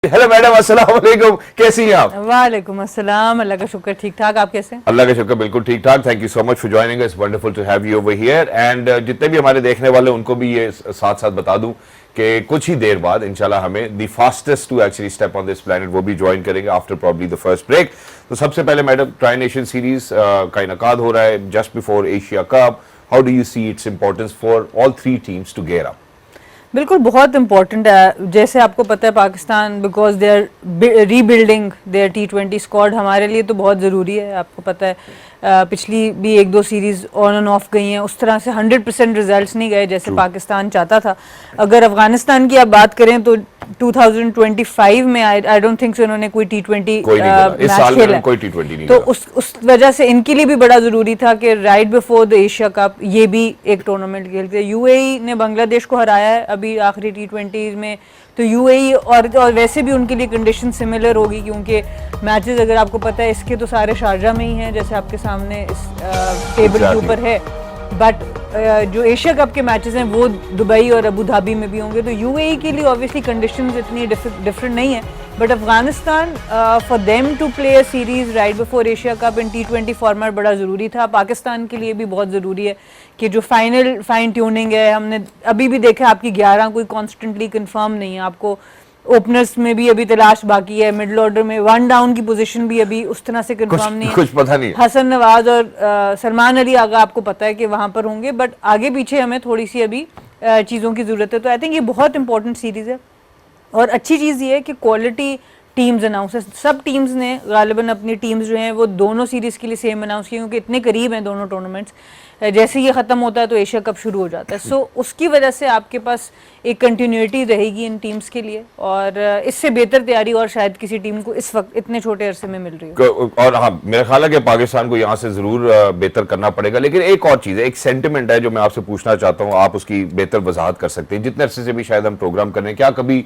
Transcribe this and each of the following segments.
Hello madam, अस्सलाम वालेकुम, कैसी हैं आप? वालेकुम अस्सलाम, अल्लाह का शुक्र, ठीक ठाक। आप कैसे? अल्लाह का शुक्र, बिल्कुल ठीक ठाक। Thank you so much for joining us, wonderful to have you over here. And जितने भी हमारे देखने वाले उनको भी ये साथ साथ बता दूं कि कुछ ही देर बाद इंशाल्लाह हमें the fastest to actually step on this planet वो भी ज्वाइन करेंगे after probably the first break. तो सबसे पहले मैडम, ट्राई नेशन सीरीज का इनकाद हो रहा है just before Asia cup. How do you see its importance for all three teams to gear up? बिल्कुल बहुत इम्पोर्टेंट है। जैसे आपको पता है Pakistan because they are rebuilding their T20 squad, हमारे लिए तो बहुत ज़रूरी है। आपको पता है पिछली भी एक दो सीरीज़ ऑन एंड ऑफ गई हैं, उस तरह से 100% रिजल्ट्स नहीं गए जैसे पाकिस्तान चाहता था। अगर अफगानिस्तान की आप बात करें तो 2025 में आई डोंट थिंक उन्होंने कोई T20 मैच खेला, कोई T20 नहीं। तो उस वजह से इनके लिए भी बड़ा ज़रूरी था कि right before the Asia cup ये भी एक टूर्नामेंट खेलते। यूएई ने बांग्लादेश को हराया है अभी आखिरी T20 में, तो यूएई और वैसे भी उनके लिए कंडीशन सिमिलर होगी क्योंकि मैचेस अगर आपको पता है इसके तो सारे शारजा में ही हैं जैसे आपके सामने इस टेबल के ऊपर है। बट जो एशिया कप के मैचेस हैं वो दुबई और अबू धाबी में भी होंगे, तो यूएई के लिए ऑब्वियसली कंडीशंस इतनी डिफरेंट नहीं है। But Afghanistan for them to play a series right before Asia cup in T20 format बड़ा ज़रूरी था। पाकिस्तान के लिए भी बहुत ज़रूरी है कि जो फाइन ट्यूनिंग है, हमने अभी भी देखा आपकी 11 कोई कॉन्स्टेंटली कंफर्म नहीं है। आपको ओपनर्स में भी अभी तलाश बाकी है, मिडिल ऑर्डर में वन डाउन की पोजीशन भी अभी उस तरह से कंफर्म नहीं है, कुछ पता नहीं है। हसन नवाज और सलमान अली आगा आपको पता है कि वहां पर होंगे, बट आगे पीछे हमें थोड़ी सी अभी चीज़ों की ज़रूरत है। तो आई थिंक ये बहुत इंपॉर्टेंट सीरीज़ है और अच्छी चीज़ ये है कि क्वालिटी टीम्स अनाउंस है। सब टीम्स ने गालिबन अपनी टीम्स जो हैं वो दोनों सीरीज़ के लिए सेम अनाउंस की क्योंकि इतने करीब हैं दोनों टूर्नामेंट्स। जैसे ये ख़त्म होता है तो एशिया कप शुरू हो जाता है, सो उसकी वजह से आपके पास एक कंटिन्यूटी रहेगी इन टीम्स के लिए और इससे बेहतर तैयारी और शायद किसी टीम को इस वक्त इतने छोटे अरसे में मिल रही है। और हाँ, मेरा ख्याल है कि पाकिस्तान को यहाँ से जरूर बेहतर करना पड़ेगा। लेकिन एक और चीज़ है, एक सेंटिमेंट है जो मैं आपसे पूछना चाहता हूँ, आप उसकी बेहतर वजाहत कर सकते हैं। जितने अरसे से भी शायद हम प्रोग्राम कर रहे हैं, क्या कभी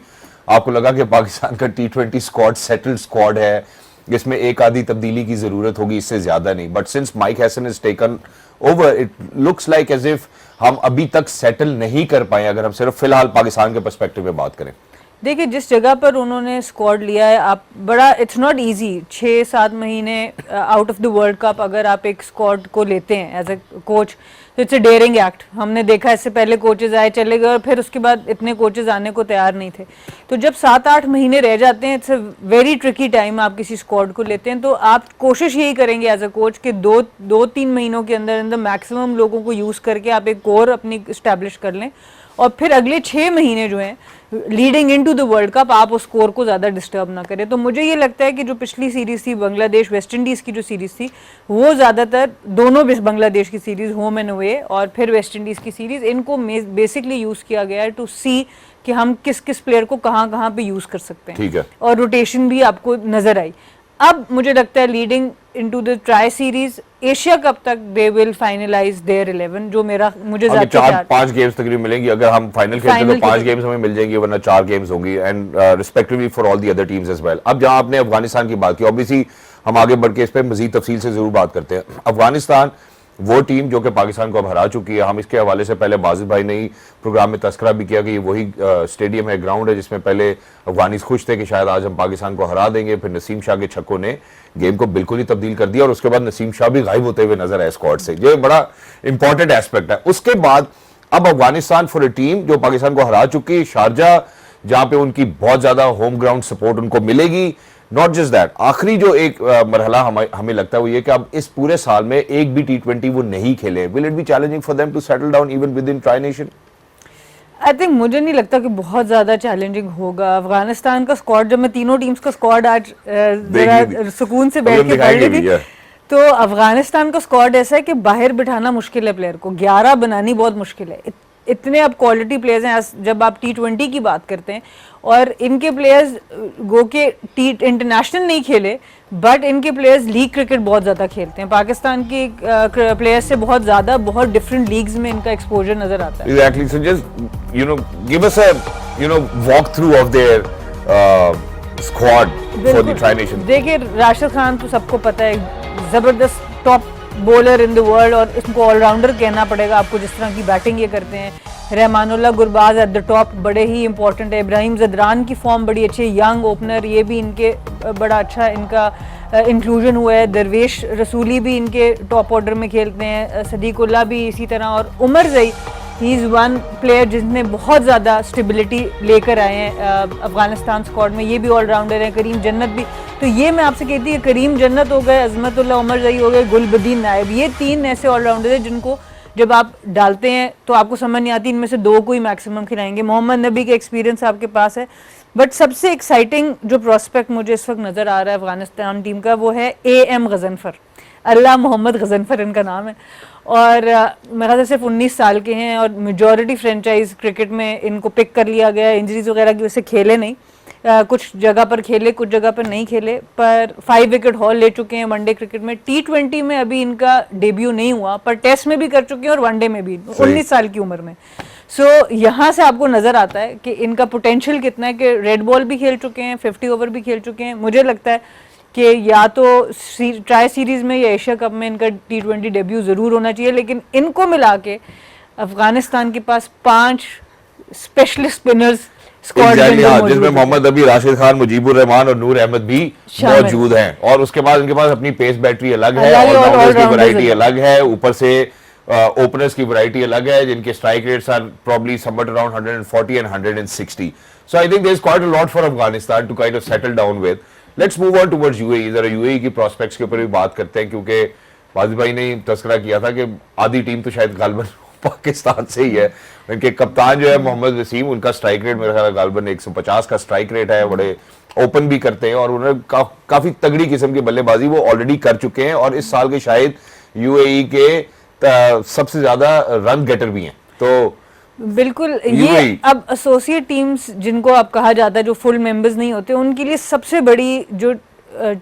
आपको लगा कि पाकिस्तान का T20 स्क्वाड सेटल्ड स्क्वाड है, इसमें एक आधी तब्दीली की जरूरत होगी, इससे ज्यादा नहीं? But since Mike Hesson has taken over it looks like as if हम अभी तक सेटल नहीं कर पाए, अगर हम सिर्फ फिलहाल पाकिस्तान के पर्सपेक्टिव में बात करें। देखिए जिस जगह पर उन्होंने स्क्वाड लिया है, आप बड़ा इट्स नॉट इजी 6-7 महीने out of the world cup अगर आप एक स्क्वाड को लेते हैं एज ए कोच तो इट्स अ डेयरिंग एक्ट। हमने देखा इससे पहले कोचेज आए चले गए और फिर उसके बाद इतने कोचेज आने को तैयार नहीं थे। तो जब 7-8 महीने रह जाते हैं, it's a very tricky time. आप किसी स्क्वाड को लेते हैं तो आप कोशिश यही करेंगे एज अ कोच कि 2-3 महीनों के अंदर अंदर मैक्सिमम लोगों को यूज़ करके आप एक कोर अपनी इस्टेब्लिश कर लें और फिर अगले 6 महीने जो हैं leading into the world cup आप उस स्कोर को ज़्यादा डिस्टर्ब ना करें। तो मुझे ये लगता है कि जो पिछली सीरीज़ थी बांग्लादेश वेस्ट इंडीज़ की जो सीरीज़ थी वो ज़्यादातर दोनों बांग्लादेश की सीरीज़ होम एंड अवे और फिर वेस्ट इंडीज़ की सीरीज़, इनको बेसिकली यूज़ किया गया है टू सी कि हम किस किस प्लेयर को कहाँ कहाँ पे यूज़ कर सकते हैं। ठीक है। और रोटेशन भी आपको नज़र आई। अब मुझे लगता है leading into the tri series Asia cup तक दे विल फाइनलाइज देयर 11 जो मुझे 4-5 गेम्स तकरीबन मिलेंगी। अगर हम फाइनल खेलते हैं तो 5 गेम्स हमें मिल जाएंगी, वरना 4 गेम्स होंगी and respectively for all the other teams as well. अब जहां आपने अफगानिस्तान की बात की, ऑब्वियसली हम आगे बढ़ के इस पर मजीद तफसील से जरूर बात करते हैं। अफगानिस्तान वो टीम जो कि पाकिस्तान को अब हरा चुकी है, हम इसके हवाले से पहले बाजिद भाई ने ही प्रोग्राम में तस्करा भी किया कि ये वही स्टेडियम है, ग्राउंड है जिसमें पहले अफगानीज खुश थे कि शायद आज हम पाकिस्तान को हरा देंगे। फिर नसीम शाह के छक्कों ने गेम को बिल्कुल ही तब्दील कर दिया और उसके बाद नसीम शाह भी गायब होते हुए नजर आए स्क्वाड से, जो बड़ा इंपॉर्टेंट एस्पेक्ट है। उसके बाद अब अफगानिस्तान फॉर अ टीम जो पाकिस्तान को हरा चुकी है, शारजा जहां पे उनकी बहुत ज्यादा होम ग्राउंड सपोर्ट उनको मिलेगी। नॉट जस्ट दैट, आखिरी जो एक मरहला हमें लगता है वो ये कि अब इस पूरे साल में एक भी T20 वो नहीं खेले। Will it be challenging for them to settle down even with in tri nation? I think मुझे नहीं लगता कि बहुत ज़्यादा चैलेंजिंग होगा। अफगानिस्तान का स्क्वाड, जब मैं तीनों टीम्स का स्क्वाड आज जरा सुकून से बैठ के पढ़ रही थी तो अफगानिस्तान का स्क्वाड ऐसा है कि बाहर बिठाना मुश्किल है, प्लेयर को 11 बनानी बहुत मुश्किल है। इतने अब क्वालिटी प्लेयर्स हैं। जब आप T20 की बात करते हैं और इनके प्लेयर्स गो के इंटरनेशनल नहीं खेले बट इनके प्लेयर्स लीग क्रिकेट बहुत ज़्यादा खेलते हैं। पाकिस्तान के प्लेयर्स से बहुत ज़्यादा बहुत डिफरेंट लीग्स में इनका एक्सपोजर नजर आता है। Exactly. So just give us a walk through of their squad for the Tri Nation. देखिए राशिद खान तो सबको पता है, जबरदस्त top bowler in the world और इसको ऑलराउंडर कहना पड़ेगा आपको, जिस तरह की बैटिंग ये करते हैं। Rahmanullah Gurbaz at the top बड़े ही इंपॉर्टेंट है। इब्राहिम जदरान की फॉर्म बड़ी अच्छी है, यंग ओपनर, ये भी इनके बड़ा अच्छा इनका इंक्लूजन हुआ है। दरवेश रसूली भी इनके टॉप ऑर्डर में खेलते हैं, सदीकुल्लाह भी इसी तरह, और उमर जई ही इज़ वन प्लेयर जिसने बहुत ज़्यादा स्टेबिलिटी लेकर आए हैं अफगानिस्तान स्क्वाड में, ये भी ऑलराउंडर हैं। करीम जन्नत भी, तो ये मैं आपसे कहती है करीम जन्नत हो गए, अजमतुल्लाह उमर जई हो गए, गुलबदीन नायब, ये 3 ऐसे ऑलराउंडर हैं जिनको जब आप डालते हैं तो आपको समझ नहीं आती, इनमें से 2 को ही मैक्सिमम खिलाएंगे। मोहम्मद नबी का एक्सपीरियंस आपके पास है, बट सबसे एक्साइटिंग जो प्रोस्पेक्ट मुझे इस वक्त नज़र आ रहा है अफगानिस्तान टीम का वो है AM गजनफर, अल्लाह मोहम्मद गजनफर इनका नाम है, और मेरे ख्याल से सिर्फ 19 साल के हैं और मेजॉरिटी फ्रेंचाइज क्रिकेट में इनको पिक कर लिया गया है। इंजरीज वगैरह की वजह से खेले नहीं, कुछ जगह पर खेले, कुछ जगह पर नहीं खेले, पर 5 विकेट हॉल ले चुके हैं वनडे क्रिकेट में। T20 में अभी इनका डेब्यू नहीं हुआ, पर टेस्ट में भी कर चुके हैं और वनडे में भी 19 साल की उम्र में। सो यहाँ से आपको नज़र आता है कि इनका पोटेंशियल कितना है, कि रेड बॉल भी खेल चुके हैं, 50 ओवर भी खेल चुके हैं। मुझे लगता है कि या तो ट्राई सीरीज़ में या एशिया कप में इनका T20 डेब्यू ज़रूर होना चाहिए, लेकिन इनको मिला के अफगानिस्तान के पास 5 स्पेशलिस्ट स्पिनर्स जिसमें मोहम्मद नबी, राशिद खान, मुजीबुर रहमान और नूर अहमद भी मौजूद हैं, और उसके बाद इनके पास अपनी पेस बैटरी अलग है, ऑलराउंडर्स की वैरायटी अलग है, ऊपर से ओपनर्स की वैरायटी अलग है जिनके strike rates are probably somewhere around 140 and 160. So I think there is quite a lot for Afghanistan to kind of settle down with. Let's move on towards UAE. जरा यूएई की प्रोस्पेक्ट्स के ऊपर भी बात करते हैं, क्योंकि वाजिद भाई ने तस्करा किया था कि आधी टीम तो शायद गालबन पाकिस्तान से ही है. इनके कप्तान जो है मोहम्मद वसीम, उनका स्ट्राइक रेट मेरा ख्याल गालबन 150 का स्ट्राइक रेट है. बड़े ओपन भी करते हैं और उन्होंने काफी तगड़ी किस्म की बल्लेबाजी वो ऑलरेडी कर चुके हैं, और इस साल के शायद यूएई के सबसे ज्यादा रन गेटर भी हैं. तो बिल्कुल, ये अब एसोसिएट टीम्स जिनको अब कहा जाता है, जो फुल मेंबर्स नहीं होते, उनके लिए सबसे बड़ी जो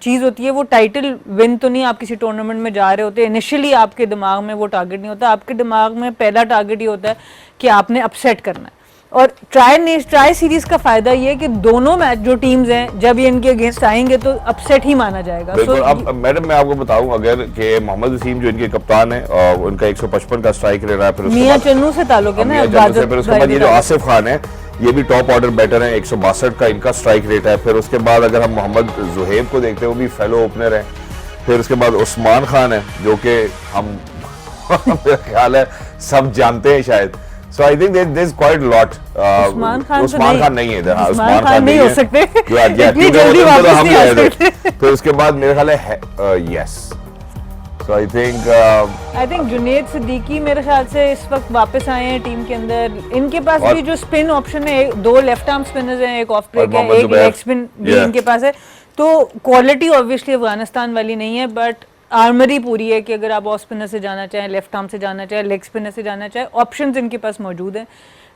चीज़ होती है वो टाइटल विन तो नहीं. आप किसी टूर्नामेंट में जा रहे होते, इनिशियली आपके दिमाग में वो टारगेट नहीं होता. आपके दिमाग में पहला टारगेट ये होता है कि आपने अपसेट करना है. और ट्राई सीरीज का फायदा ये है कि दोनों मैच जो टीम्स हैं जब ये इनके अगेंस्ट आएंगे तो अपसेट ही माना जाएगा. अब मैडम मैं आपको बताऊं, अगर कि मोहम्मद वसीम जो इनके कप्तान है और उनका 155 का स्ट्राइक रेट है, फिर मियां चन्नू से ताल्लुक है ना, फिर उसके बाद ये जो आसिफ खान है ये भी टॉप ऑर्डर बैटर है, 162 का इनका स्ट्राइक रेट है. फिर उसके बाद अगर हम मोहम्मद जुहैब को देखते हैं, वो भी फेलो ओपनर है. फिर उसके बाद उस्मान खान है जो कि हम मेरा ख्याल है सब जानते हैं शायद. So I think there's quite a lot. Usman Khan नहीं है इधर. उस्मान खान नहीं हो सकते. इतनी जल्दी वापस नहीं आ सकते. तो उसके बाद मेरे ख्याल है yes. So I think Junaid Siddiqui मेरे ख्याल से इस वक्त वापस आए हैं टीम के अंदर. इनके पास भी जो स्पिन ऑप्शन है, 2 लेफ्ट आर्म स्पिनर्स हैं, एक ऑफ ब्रेक है, एक लेग स्पिन भी इनके पास है. तो क्वालिटी ऑब्वियसली अफगानिस्तान वाली नहीं है, बट आर्मरी पूरी है कि अगर आप ऑफ स्पिनर से जाना चाहें, लेफ्ट आर्म से जाना चाहें, लेग स्पिनर से जाना चाहें, ऑप्शंस इनके पास मौजूद हैं.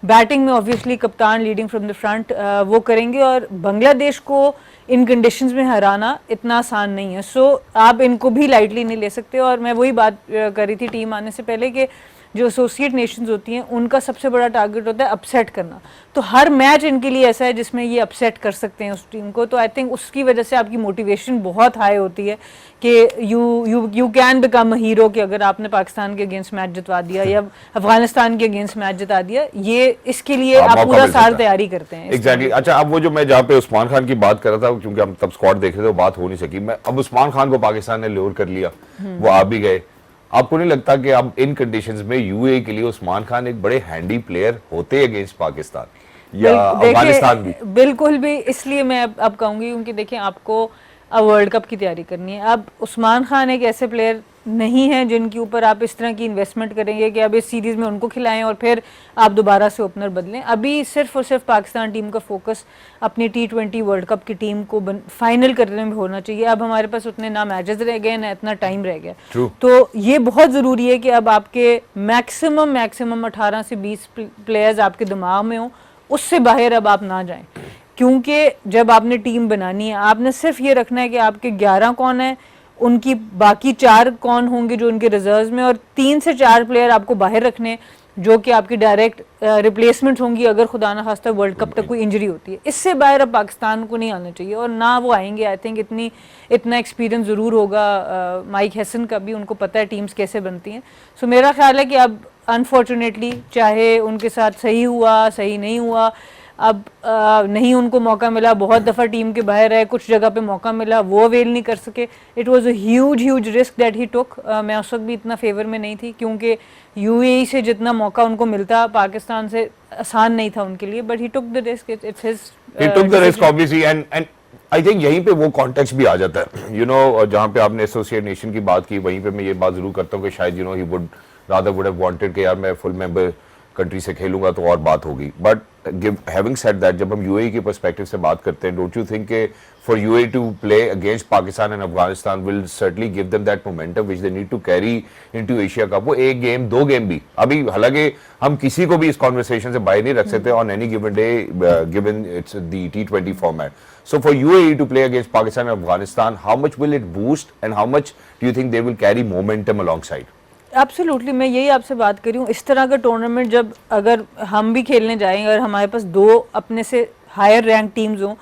बैटिंग में ऑब्वियसली कप्तान लीडिंग फ्रॉम द फ्रंट वो करेंगे, और बांग्लादेश को इन कंडीशंस में हराना इतना आसान नहीं है. सो आप इनको भी लाइटली नहीं ले सकते. और मैं वही बात कर रही थी टीम आने से पहले कि जो एसोसिएट नेशंस होती हैं उनका सबसे बड़ा टारगेट होता है अपसेट करना. तो हर मैच इनके लिए ऐसा है जिसमें ये अपसेट कर सकते हैं उस टीम को. तो आई थिंक उसकी वजह से आपकी मोटिवेशन बहुत हाई होती है कि you can become a hero, कि अगर आपने पाकिस्तान के अगेंस्ट मैच जितवा दिया या अफगानिस्तान के अगेंस्ट मैच जिता दिया, ये इसके लिए आप पूरा साल तैयारी करते हैं. एग्जैक्टली. अच्छा, अब वो जो मैं जहाँ पे उस्मान खान की बात कर रहा था, क्योंकि हम तब स्क्वाड देख रहे थे, बात हो नहीं सकी. मैं अब उस्मान खान को पाकिस्तान ने ल्योर कर लिया, वो आ भी गए. आपको नहीं लगता कि अब इन कंडीशंस में यूएई के लिए उस्मान खान एक बड़े हैंडी प्लेयर होते अगेंस्ट पाकिस्तान या अफगानिस्तान भी? बिल्कुल भी. इसलिए मैं अब कहूंगी, क्योंकि देखिए आपको अब वर्ल्ड कप की तैयारी करनी है. अब उस्मान खान एक ऐसे प्लेयर नहीं है जिनके ऊपर आप इस तरह की इन्वेस्टमेंट करेंगे कि अब इस सीरीज में उनको खिलाएं और फिर आप दोबारा से ओपनर बदलें. अभी सिर्फ और सिर्फ पाकिस्तान टीम का फोकस अपनी T20 वर्ल्ड कप की टीम को फाइनल करने में होना चाहिए. अब हमारे पास उतने ना मैचेस रह गए, ना इतना टाइम रह गया. तो ये बहुत ज़रूरी है कि अब आपके मैक्सिमम 18 से 20 प्लेयर्स आपके दिमाग में हो, उससे बाहर अब आप ना जाएं. क्योंकि जब आपने टीम बनानी है, आपने सिर्फ ये रखना है कि आपके 11 कौन है, उनकी बाकी 4 कौन होंगे जो उनके रिजर्व्स में, और 3 से 4 प्लेयर आपको बाहर रखने जो कि आपकी डायरेक्ट रिप्लेसमेंट होंगी अगर खुदा ना खास्ता वर्ल्ड कप तक कोई इंजरी होती है। इससे बाहर अब पाकिस्तान को नहीं आना चाहिए और ना वो आएंगे। आई थिंक इतना एक्सपीरियंस ज़रूर होगा माइक हैसन का भी, उनको पता है टीम्स कैसे बनती हैं। सो मेरा ख्याल है कि अब अनफॉर्चुनेटली चाहे उनके साथ सही हुआ सही नहीं हुआ, अब नहीं उनको मौका मिला, बहुत दफ़ा टीम के बाहर है, कुछ जगह पे मौका मिला वो अवेल नहीं कर सके। It was a huge risk that he took. मैं उस वक्त भी इतना फेवर में नहीं थी क्योंकि यूएई से जितना मौका उनको मिलता पाकिस्तान से आसान नहीं था उनके लिए, but he took the risk. It's his he took the risk obviously and I think यहीं पे वो कॉन्टेक्स्ट भी आ जाता है, यू नो, जहाँ पे आपने एसोसिएट नेशन की बात की, वहीं पे मैं ये बात जरूर करता हूँ कि शायद he would rather would have wanted कि यार मैं फुल मेंबर कंट्री से खेलूंगा तो और बात होगी। बट हैविंग सेड दैट, जब हम यूएई के पर्सपेक्टिव से बात करते हैं, डोंट यू थिंक के for UAE to play against Pakistan and Afghanistan will certainly give them that momentum which they need to carry into Asia cup. वो एक गेम दो गेम भी अभी, हालांकि हम किसी को भी इस कॉन्वर्सेशन से बाहर नहीं रख सकते on any given day given it's the T20 format. So for UAE to play against Pakistan and Afghanistan, how much will it boost and how much do you think they will carry momentum alongside? Absolutely, मैं यही आपसे बात कर रही हूँ। इस तरह का टूर्नामेंट जब अगर हम भी खेलने जाएंगे और हमारे पास दो अपने से हायर रैंक टीम्स हों,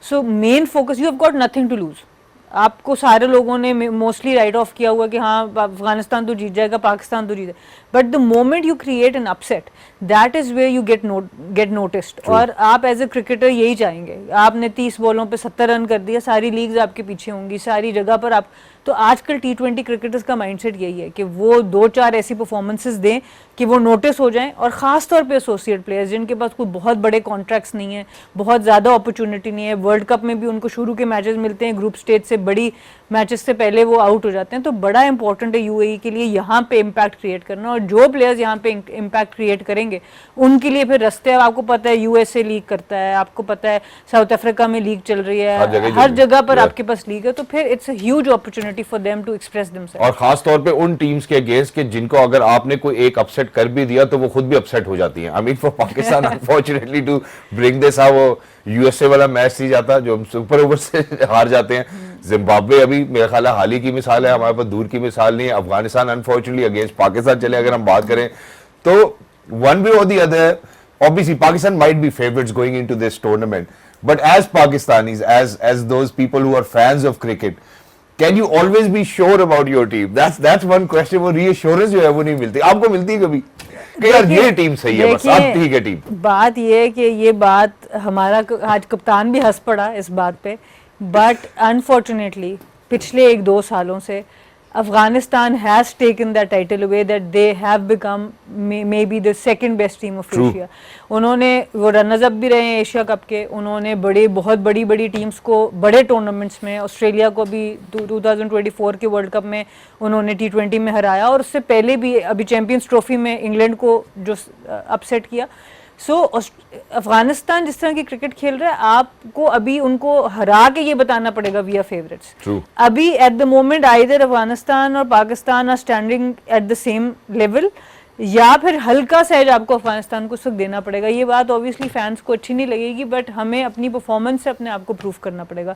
so main focus, you have got nothing to lose. आपको सारे लोगों ने मोस्टली राइट ऑफ किया हुआ कि हाँ अफगानिस्तान तो जीत जाएगा, पाकिस्तान तो जीत जाएगा, but the moment you create an upset that is where you get noticed. और आप एज ए क्रिकेटर यही चाहेंगे। आपने 30 बॉलों पे 70 रन कर दिया, सारी लीग्स आपके पीछे होंगी, सारी जगह पर आप। तो आजकल T20 क्रिकेटर्स का माइंडसेट यही है कि वो 2-4 ऐसी परफॉर्मेंसेस दें कि वो नोटिस हो जाएं, और ख़ास तौर पे एसोसिएट प्लेयर्स जिनके पास कोई बहुत बड़े कॉन्ट्रैक्ट्स नहीं है, बहुत ज़्यादा अपॉर्चुनिटी नहीं है, वर्ल्ड कप में भी उनको शुरू के मैचेस मिलते हैं, ग्रुप स्टेज से बड़ी मैचेस से पहले वो आउट हो जाते हैं। तो बड़ा इंपॉर्टेंट है यूएई के लिए यहाँ पे इम्पैक्ट क्रिएट करना, और जो प्लेयर्स यहाँ पे इम्पैक्ट क्रिएट करेंगे उनके लिए फिर रास्ते, आपको पता है यूएसए लीग करता है, आपको पता है साउथ अफ्रीका में लीग चल रही है, हर जगह पर आपके पास लीग है, तो फिर it's a huge opportunity for them to express themselves. और खास तौर पे उन टीम्स के अगेंस्ट के जिनको अगर आपने कोई एक अपसेट कर भी दिया तो वो खुद भी अपसेट हो जाती हैं। I mean for Pakistan unfortunately to bring this, वो यूएसए वाला मैच नहीं जाता जो हम सुपर ओवर से हार जाते हैं। जिम्बाब्वे अभी मेरा ख्याल है हाल ही की मिसाल है, हमारे पास दूर की मिसाल नहीं है। अफगानिस्तान अनफॉर्चुनेटली अगेंस्ट पाकिस्तान चले अगर हम बात करें तो वन वे और the other, obviously Pakistan might be favorites going into this tournament, but as Pakistanis, as those people who are fans of cricket, can you always be sure about your team? That's one question. वो reassurance जो है वो नहीं मिलती। आपको मिलती है कभी कि यार ये टीम सही है, बस अब ठीक है टीम? बात ये है कि ये बात हमारा आज कप्तान भी हंस पड़ा इस बात पे, बट अनफॉर्चुनेटली पिछले 1-2 सालों से Afghanistan has taken that title away, that they have become maybe the second best team of Asia. उन्होंने वो रनर्स अप भी रहे हैं एशिया कप के, उन्होंने बहुत बड़ी टीम्स को बड़े टूर्नामेंट्स में, ऑस्ट्रेलिया को भी 2024 के वर्ल्ड कप में उन्होंने T20 में हराया, और उससे पहले भी अभी चैंपियंस ट्रॉफी में इंग्लैंड को जो अपसेट किया। सो अफगानिस्तान जिस तरह की क्रिकेट खेल रहा है, आपको अभी उनको हरा के ये बताना पड़ेगा वी आर फेवरेट्स। अभी at the moment either Afghanistan और Pakistan are standing at the same level, या फिर हल्का सहज आपको अफगानिस्तान को सुख देना पड़ेगा। ये बात ऑब्वियसली फैंस को अच्छी नहीं लगेगी, बट हमें अपनी परफॉर्मेंस से अपने आप को प्रूव करना पड़ेगा।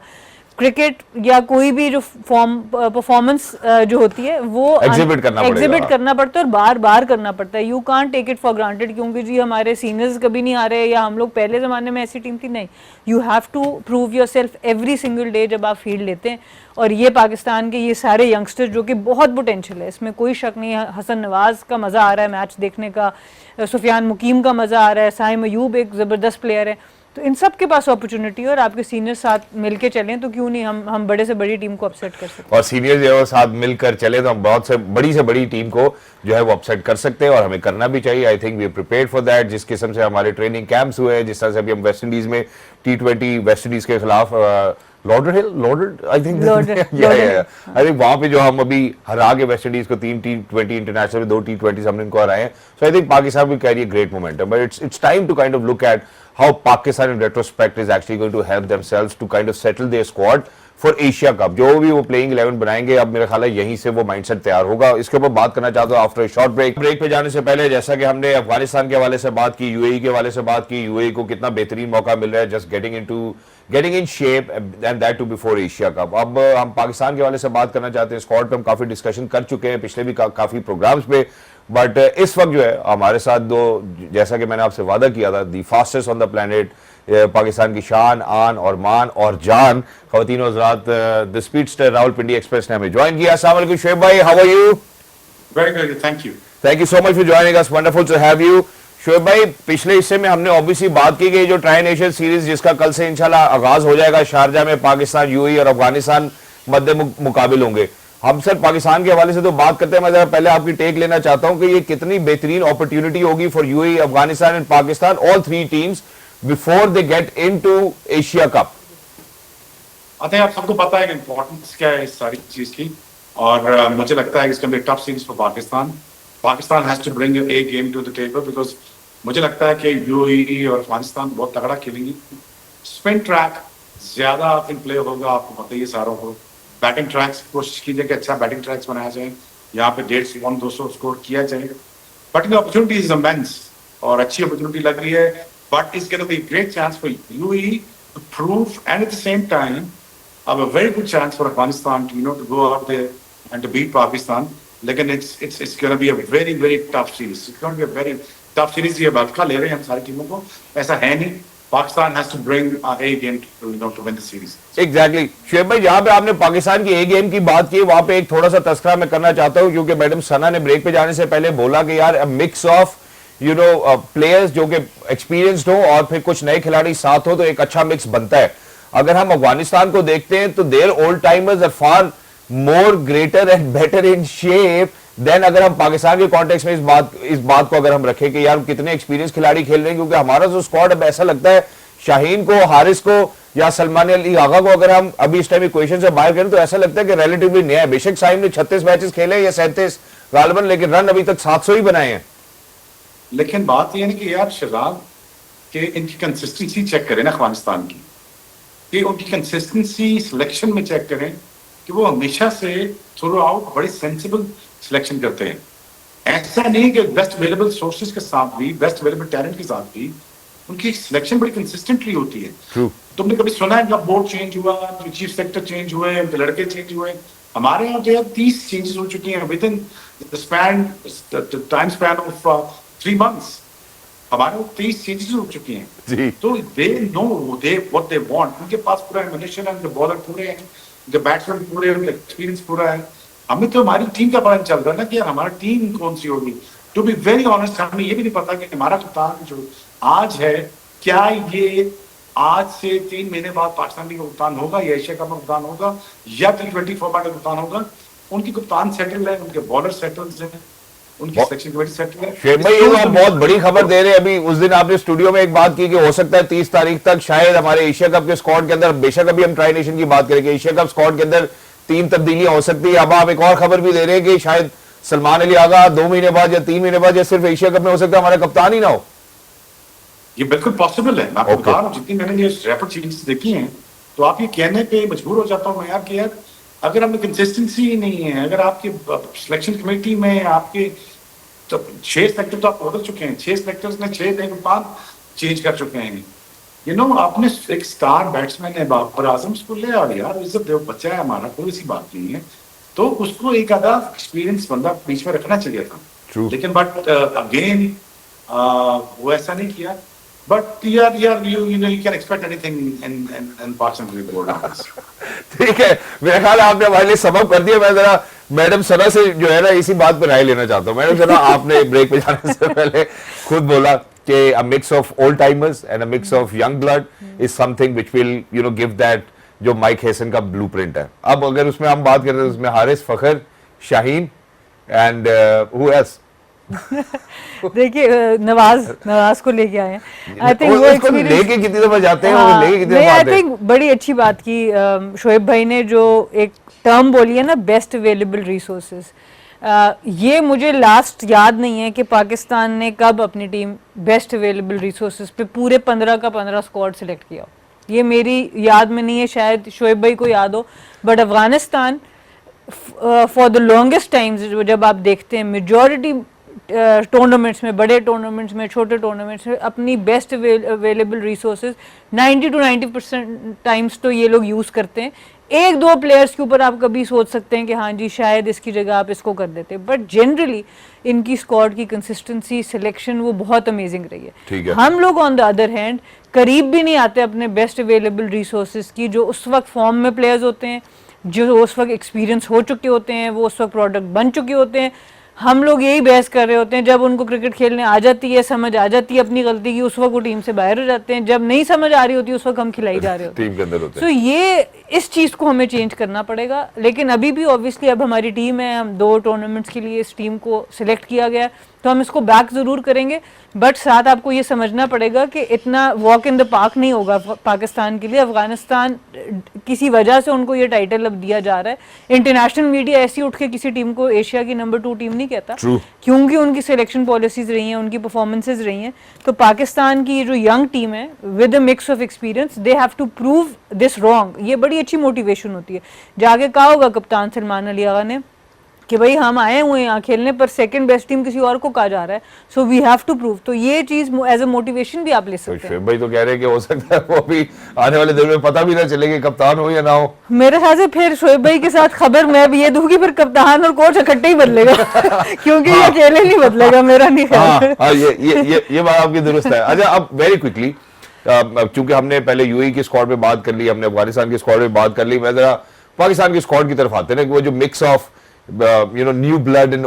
क्रिकेट या कोई भी जो परफॉर्मेंस जो होती है वो एग्जिबिट करना पड़ता है और बार बार करना पड़ता है। You can't take it for granted क्योंकि जी हमारे सीनियर्स कभी नहीं आ रहे या हम लोग पहले ज़माने में ऐसी टीम थी, नहीं। You have to prove yourself every single day जब आप फील्ड लेते हैं। और ये पाकिस्तान के ये सारे यंगस्टर्स जो कि बहुत पोटेंशियल है, इसमें कोई शक नहीं है। हसन नवाज का मज़ा आ रहा है मैच देखने का, सुफियान मुकीम का मज़ा आ रहा है, साइम अयूब एक ज़बरदस्त प्लेयर है। तो इन सब के पास अपॉर्चुनिटी है और आपके सीनियर साथ मिलके चलें तो क्यों नहीं हम बड़े से बड़ी टीम को अपसेट कर सकते हैं। और सीनियर जो है साथ मिलकर चले तो हम बहुत से बड़ी टीम को जो है वो अपसेट कर सकते हैं, और हमें करना भी चाहिए। I think we are prepared for that. जिस किस्म से हमारे ट्रेनिंग कैंप्स हुए हैं, जिस तरह से अभी हम वेस्ट इंडीज में T20 वेस्ट इंडीज के खिलाफ लॉर्डर आई थिंक वहां पे जो हम अभी हरा के वेस्ट इंडीज को 3 T20 इंटरनेशनल में 2 T20 हमने इनको हराए हैं। So I think Pakistan will carry a great momentum, but it's time to kind of look at how Pakistan in retrospect is actually going to help themselves to kind of settle their squad for Asia Cup। जो भी वो playing 11 बनाएंगे, अब मेरा ख्याल है यहीं से वो माइंडसेट तैयार होगा। इसके ऊपर बात करना चाहता हूँ आफ्टर शॉर्ट ब्रेक पे जाने से पहले, जैसा कि हमने अफगानिस्तान के हवाले से बात की, यूएई के हवाले से बात की, यूएई को कितना बेहतरीन मौका मिल रहा है just getting into getting in shape and that too before Asia Cup. अब हम पाकिस्तान के हवाले से बात करना चाहते हैं. स्क्वाड पे हम काफ़ी डिस्कशन कर चुके हैं पिछले भी काफ़ी प्रोग्राम्स पे, बट इस वक्त जो है हमारे साथ दो, जैसा कि मैंने आपसे वादा किया था, दी fastest on the planet, Pakistan की शान, आन और मान और जान, ख़वातीन और हज़रात, द स्पीडस्टर रावलपिंडी एक्सप्रेस ने हमें ज्वाइन किया. अस्सलाम वालेकुम शोएब भाई, how are you? Very good, thank you. Thank you so much for joining us, wonderful to have you. Shoaib भाई, पिछले हिस्से में हमने ऑब्वियसली बात की कि जो ट्राई नेशन सीरीज जिसका कल से इंशाल्लाह आगाज हो जाएगा शारजा में, पाकिस्तान, यूएई और अफगानिस्तान मध्य मुकाबिल होंगे. हम सर पाकिस्तान के हवाले से तो बात करते हैं, मैं जरा पहले आपकी टेक लेना चाहता हूं कि ये कितनी बेहतरीन अपॉर्चुनिटी होगी for UAE, Afghanistan and Pakistan, all three teams, before they get into Asia cup. आप सबको पता है कि इम्पोर्टेंस क्या है इस सारी चीज की, और मुझे लगता है कि इसका tough series for Pakistan. Pakistan has to bring a game to the table, because मुझे लगता है कि यूएई और अफगानिस्तान बहुत तगड़ा खेलेंगी. स्पिन ट्रैक ज्यादा इन प्ले होगा, आपको पता ही है सारों को. बैटिंग ट्रैक्स कोशिश कीजिए कि अच्छा बैटिंग ट्रैक्स बनाया जाए, यहाँ पे 150-200 स्कोर किया जाए. But in opportunity is immense और अच्छी अपॉर्चुनिटी लग रही है, but it's gonna be great chance for UAE to prove, and at the same time have a very good chance for Afghanistan to to go out there and to beat Pakistan. लेकिन it's going to be a very very tough series. It's going to be a very tough series. ये बल्कि ले रहे हैं हम सारी टीमों को, ऐसा है नहीं. Pakistan has to bring a game to win the series. Exactly. Shoaib भाई, जहां पे आपने पाकिस्तान की ए गेम की बात की, वहां पे एक थोड़ा सा तस्करा मैं करना चाहता हूं, क्योंकि मैडम सना ने ब्रेक पे जाने से पहले बोला कि यार मिक्स ऑफ प्लेयर्स जो कि एक्सपीरियंस्ड हो और फिर कुछ नए खिलाड़ी साथ हो तो एक अच्छा मिक्स बनता है. अगर हम अफगानिस्तान को देखते हैं तो their old timers are far more greater and better in shape than अगर हम पाकिस्तान के कॉन्टेक्स्ट में इस बात को अगर हम रखें कि यार कितने एक्सपीरियंस खिलाड़ी खेल रहे हैं. क्योंकि हमारा जो स्क्वाड अब ऐसा लगता है शाहीन को, हारिस को या सलमान अली आगा को अगर हम अभी इस टाइम इक्वेशन से बाहर करें तो ऐसा लगता है कि रिलेटिवली नया है. बेशक साहिब ने 36 मैचेस खेले या 37 गालिबन, लेकिन रन अभी तक 700 ही बनाए हैं. लेकिन बात यह है कि यार शहजाद के इनकी कंसिस्टेंसी चेक करें ना अफगानिस्तान की, कि उनकी कंसिस्टेंसी सिलेक्शन में चेक करें कि वो हमेशा से थ्रू आउट बड़ी सेंसिबल सिलेक्शन करते हैं. ऐसा नहीं कि बेस्ट अवेलेबल सोर्सेज के साथ भी, बेस्ट अवेलेबल टैलेंट के साथ भी उनकी सिलेक्शन बड़ी कंसिस्टेंटली होती है. True. तुमने कभी सुना है जब बोर्ड चेंज हुआ, चीफ सेक्रेटरी चेंज हुए, लड़के चेंज हुए? हमारे यहाँ जो है 30 चेंजेस हो चुकी हैं with in the time span of 3 months. हमारे 30 चेंजेस हो चुकी हैं. जी. तो they know what they want. उनके पास पूरा एमिनेशन है, उनके बॉलर पूरे हैं, उनके बैट्समैन पूरे हैं, उनका एक्सपीरियंस पूरा है. हमें तो हमारी टीम का पता चल रहा है ना कि यार हमारा टीम कौन सी होगी. टू बी वेरी ऑनेस्ट, हमें ये भी नहीं पता कि हमारा कप्तान जो आज है, क्या ये आज से 3 महीने बाद पाकिस्तान का कप्तान होगा या एशिया कप में कप्तान होगा या T20 फॉर्मेट का कप्तान होगा. उनकी कप्तान सेटल है, उनके बॉलर सेटल्ड हैं, उनकी सिलेक्शन कमेटी सेटल है. शोएब भाई, ये आप बहुत बड़ी खबर दे रहे हैं. अभी उस दिन आपने स्टूडियो में एक बात की कि हो सकता है 30 तारीख तक शायद हमारे एशिया कप के स्क्वाड के अंदर, बेशक अभी हम ट्राई नेशन की बात करेंगे, एशिया कप स्क्वाड के अंदर 3 तब्दीलियां हो सकती है. अब आप एक और खबर भी दे रहे हैं कि शायद सलमान अली आगा 2 महीने बाद या 3 महीने बाद या सिर्फ एशिया कप में हो सकता है हमारा कप्तान ही ना हो. ये बिल्कुल पॉसिबल है. मैं आपको बता रहा हूं, जितनी मैंने ये रैपिड चेंजेस देखी हैं तो आप ये कहने पे मजबूर हो जाता हूं मैं यार कि यार अगर हमें कंसिस्टेंसी ही नहीं है, अगर आपकी सिलेक्शन कमेटी में आपके 6 सेलेक्टर तो आप बदल चुके हैं, 6 सेलेक्टर्स ने 6 नए कप्तान चेंज कर चुके हैं. आपने एक स्टार बैट्समैन है बाबर आजम, उसको ले आ यार, इज्जत दो, बच्चा है हमारा, कोई सी बात नहीं है. तो उसको एक आधा एक्सपीरियंस बंदा बीच में रखना चाहिए था. True. लेकिन बट अगेन वो ऐसा नहीं किया. But you can expect anything in Pakistan cricket board. ठीक है, मेरा ख्याल है आपने हमारे लिए सबक कर दिया. मैं जरा मैडम सना से जो है ना इसी बात पर राय लेना चाहता हूँ. मैडम सना, आपने ब्रेक पे जाने से पहले खुद बोला कि a mix of old timers and a mix of young blood is something which will give that जो माइक हैसन का ब्लूप्रिंट है. अब अगर उसमें हम बात करते हैं उसमें हारिस, फखर, शाहीन एंड हु एल्स. देखिए नवाज को लेके आए हैं. आई थिंक वो एक्सपीरियंस लेके कितनी दफा जाते हैं, वो लेके कितनी दफा आते हैं. आई थिंक बड़ी अच्छी बात की शोएब भाई ने जो एक टर्म बोली है ना, बेस्ट अवेलेबल रिसोर्सेज. ये मुझे लास्ट याद नहीं है कि पाकिस्तान ने कब अपनी टीम बेस्ट अवेलेबल रिसोर्सेज पे पूरे 15 का 15 स्क्वाड सिलेक्ट किया. ये मेरी याद में नहीं है, शायद शोएब भाई को याद हो. But Afghanistan for the longest times जब आप देखते हैं मेजॉरिटी टूर्नामेंट्स में, बड़े टूर्नामेंट्स में, छोटे टूर्नामेंट्स में अपनी बेस्ट अवेलेबल रिसोर्सेज 90% टाइम्स तो ये लोग यूज़ करते हैं। एक दो प्लेयर्स के ऊपर आप कभी सोच सकते हैं कि हाँ जी शायद इसकी जगह आप इसको कर देते, बट जनरली इनकी स्क्वाड की कंसिस्टेंसी, सिलेक्शन वो बहुत अमेजिंग रही ठीक है। है। हम लोग ऑन द अदर हैंड करीब भी नहीं आते अपने बेस्ट अवेलेबल रिसोर्सेज की। जो उस वक्त फॉर्म में प्लेयर्स होते हैं, जो उस वक्त एक्सपीरियंस हो चुके होते हैं, वो उस वक्त प्रोडक्ट बन चुके होते हैं, हम लोग यही बहस कर रहे होते हैं। जब उनको क्रिकेट खेलने आ जाती है, समझ आ जाती है अपनी गलती की, उस वक्त वो टीम से बाहर हो जाते हैं। जब नहीं समझ आ रही होती उस वक्त हम खिलाई जा रहे होते हैं टीम के अंदर होते हैं। तो ये इस चीज़ को हमें चेंज करना पड़ेगा। लेकिन अभी भी ऑब्वियसली अब हमारी टीम है, हम 2 टूर्नामेंट्स के लिए इस टीम को सिलेक्ट किया गया है, तो हम इसको बैक ज़रूर करेंगे। बट साथ आपको ये समझना पड़ेगा कि इतना वॉक इन द पार्क नहीं होगा पाकिस्तान के लिए। अफगानिस्तान किसी वजह से उनको ये टाइटल अब दिया जा रहा है। इंटरनेशनल मीडिया ऐसी उठ के किसी टीम को एशिया की नंबर 2 टीम नहीं कहता, क्योंकि उनकी सिलेक्शन पॉलिसीज रही हैं, उनकी परफॉर्मेंसेज रही हैं। तो पाकिस्तान की जो यंग टीम है with a mix of experience, they have to prove this wrong. ये बड़ी अच्छी मोटिवेशन होती है। जाके कहा होगा कप्तान सलमान अली आगा ने कि भाई हम आए हुए हैं यहाँ खेलने, पर सेकंड बेस्ट टीम किसी और को कहा जा रहा है, so we have to prove. तो ये चीज एज अ मोटिवेशन भी आप ले सकते हैं। शोएब भाई तो कह रहे हैं कि हो सकता है वो भी आने वाले दिन में पता भी ना चले कि कप्तान हो या ना हो। मेरे ख्याल से फिर शोएब भाई के साथ खबर मैं भी ये दूंगी, फिर कप्तान और कोच इकट्ठे ही बदलेगा क्योंकि ये अकेले नहीं बदलेगा, मेरा नहीं ख्याल। ये बात आपकी दुरुस्त है। अच्छा, अब वेरी क्विकली, चूंकि हमने पहले यूएई की स्क्वाड पे बात कर ली, हमने अफगानिस्तान की स्क्वाड पे बात कर ली, मैं जरा पाकिस्तान की स्क्वाड की तरफ आते हैं। वो जो mix of new blood and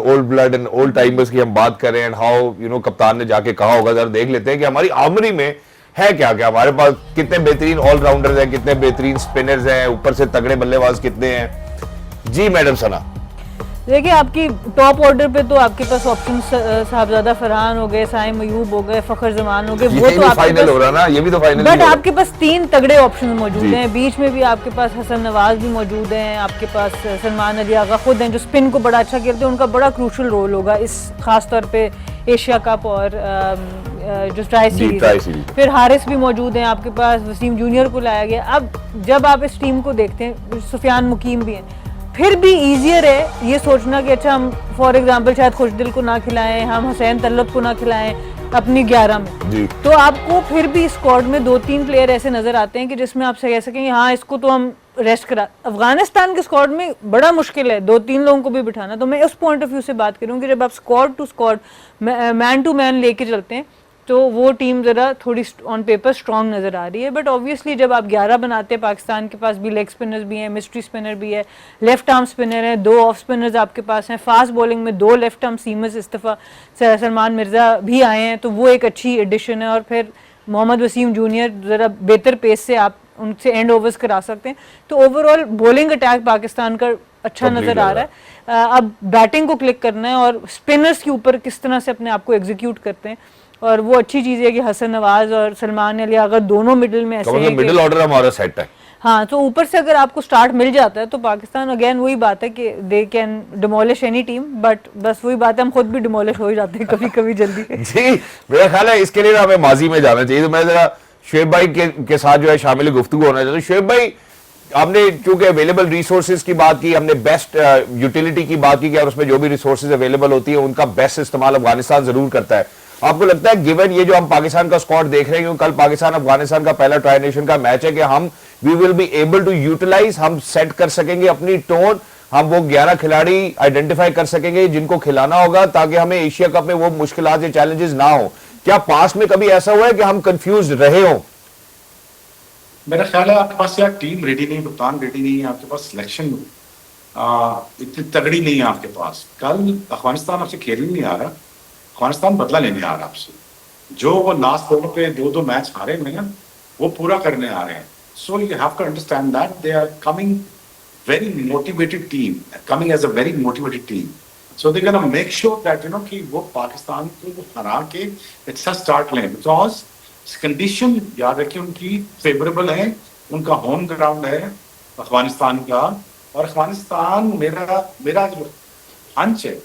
old timers की हम बात कर रहे हैं, एंड हाउ कप्तान ने जाके कहा होगा, जरा देख लेते हैं कि हमारी आर्मरी में है क्या क्या। हमारे पास कितने बेहतरीन ऑलराउंडर्स हैं, कितने बेहतरीन स्पिनर्स हैं, ऊपर से तगड़े बल्लेबाज कितने हैं। जी मैडम सना। देखिए, आपकी टॉप ऑर्डर पे तो आपके पास ऑप्शन साहबजादा फरहान हो गए, साइम अयूब हो गए, फखर जमान हो गए, वो तो आपके फाइनल हो रहा ना, ये भी तो फाइनल। बट आपके पास 3 तगड़े ऑप्शन मौजूद हैं। बीच में भी आपके पास हसन नवाज भी मौजूद हैं, आपके पास सलमान अली आगा खुद हैं जो स्पिन को बड़ा अच्छा खेलते हैं। उनका बड़ा क्रूशल रोल होगा इस खास तौर पे एशिया कप और जो ट्राई सीरीज। फिर हारिस भी मौजूद हैं आपके पास, वसीम जूनियर को लाया गया। अब जब आप इस टीम को देखते हैं, सुफियान मुकीम भी हैं, फिर भी ईजियर है ये सोचना कि अच्छा हम फॉर एग्जांपल शायद खुशदिल को ना खिलाएं, हम हुसैन तल्लत को ना खिलाएं अपनी 11 में जी। तो आपको फिर भी स्क्वाड में 2-3 प्लेयर ऐसे नजर आते हैं कि जिसमें आप कह सकें हाँ इसको तो हम रेस्ट करा। अफगानिस्तान के स्क्वाड में बड़ा मुश्किल है 2-3 लोगों को भी बिठाना। तो मैं उस पॉइंट ऑफ व्यू से बात करूँ कि जब आप squad to squad, man to man लेके चलते हैं, तो वो टीम ज़रा थोड़ी ऑन पेपर स्ट्रॉन्ग नज़र आ रही है। बट ऑब्वियसली जब आप 11 बनाते हैं, पाकिस्तान के पास भी लेग स्पिनर्स भी हैं, मिस्ट्री स्पिनर भी है, लेफ्ट आर्म स्पिनर है, 2 ऑफ स्पिनर्स आपके पास हैं, फास्ट बॉलिंग में 2 लेफ्ट आर्म सीमर्स इस्तीफा सलमान मिर्ज़ा भी आए हैं, तो वो एक अच्छी एडिशन है। और फिर मोहम्मद वसीम जूनियर ज़रा बेहतर पेस से आप उनसे एंड ओवर्स करा सकते हैं। तो ओवरऑल बॉलिंग अटैक पाकिस्तान का अच्छा नज़र आ रहा है। अब बैटिंग को क्लिक करना है और स्पिनर्स के ऊपर किस तरह से अपने आप को एग्जीक्यूट करते हैं। और वो अच्छी चीज़ है कि हसन नवाज और सलमान अली अगर दोनों मिडिल में ऐसे हैं, मिडिल ऑर्डर हमारा सेट है। हाँ, तो ऊपर से अगर आपको स्टार्ट मिल जाता है तो पाकिस्तान अगेन वही बात है कि they can demolish any team. But बस वही बात है, हम खुद भी डिमोलिश हो ही जाते हैं कभी कभी जल्दी जी, मेरा ख्याल है इसके लिए हमें माजी में जाना चाहिए। तो मैं जरा शोएब भाई के साथ जो है शामिल गुफ्तगू होना चाहता हूँ। शोएब भाई, आपने चूंकि अवेलेबल रिसोर्सेज की बात की, हमने बेस्ट यूटिलिटी की बात की कि उसमें जो भी रिसोर्सेज अवेलेबल होती है उनका बेस्ट इस्तेमाल अफगानिस्तान जरूर करता है। आपको लगता है गिवन ये जो हम पाकिस्तान का स्क्वाड देख रहे हैं, क्योंकि कल पाकिस्तान अफगानिस्तान का पहला ट्राई नेशन का मैच है, कि हम we will be able to utilize, हम सेट कर सकेंगे अपनी टोन, हम वो 11 खिलाड़ी आइडेंटिफाई कर सकेंगे जिनको खिलाना होगा, ताकि हमें एशिया कप में वो मुश्किलात या चैलेंजेस ना हो। क्या पास में कभी ऐसा हुआ है कि हम कंफ्यूज रहे हो? मेरा ख्याल है आपके पास यार टीम रेडी नहीं, कप्तान रेडी नहीं है, आपके पास सिलेक्शन इतनी तगड़ी नहीं है आपके पास। कल अफगानिस्तान आपसे खेल ही नहीं आ रहा, अफगानिस्तान बदला लेने आ रहा आपसे। जो वो लास्ट ओवर पे 2-2 मैच हारे हुए हैं वो पूरा करने आ रहे हैं। So you have to understand that they are coming very motivated team, coming as a very motivated team. So they gonna make sure that कि वो पाकिस्तान को हरा के अच्छा स्टार्ट लें, बिकॉज कंडीशन याद रखिए उनकी फेवरेबल है, उनका होम ग्राउंड है अफगानिस्तान का। और अफगानिस्तान मेरा जो हंच है,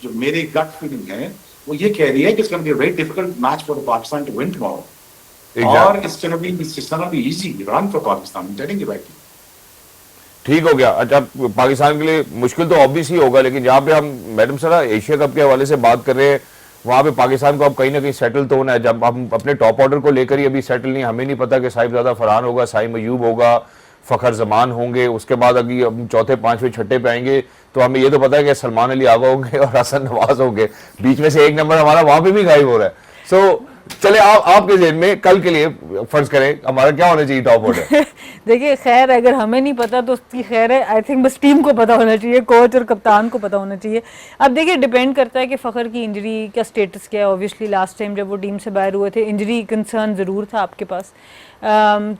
जो मेरी गट फीलिंग है, वो ये कह रही है कि it's gonna be a very difficult match for Pakistan to win tomorrow, और it's gonna be easy run for Pakistan. I am telling you right. ठीक हो गया। अच्छा, पाकिस्तान के लिए मुश्किल तो ऑब्वियस ही होगा, लेकिन जहां पे हम मैडम सरा एशिया कप के हवाले से बात कर रहे हैं, वहां पे पाकिस्तान को अब कहीं ना कहीं सेटल तो होना है। जब हम अपने टॉप ऑर्डर को लेकर ही अभी सेटल नहीं, हमें नहीं पता कि साहिबजादा फरहान होगा, साइम अयूब होगा, फखर जमान होंगे, उसके बाद अभी हम चौथे पांचवें छठे पे आएंगे तो हमें ये तो पता है कि सलमान अली आगा होंगे और हसन नवाज होंगे, बीच में से एक नंबर हमारा वहां पे भी गायब हो रहा है। सो चले आपके जेल में कल के लिए फर्ज करें हमारा क्या होना चाहिए टॉप ऑर्डर? देखिए खैर अगर हमें नहीं पता तो उसकी खैर है, आई थिंक बस टीम को पता होना चाहिए, कोच और कप्तान को पता होना चाहिए। अब देखिए डिपेंड करता है कि फ़खर की इंजरी का स्टेटस क्या है। ऑब्वियसली लास्ट टाइम जब वो टीम से बाहर हुए थे इंजरी कंसर्न ज़रूर था आपके पास।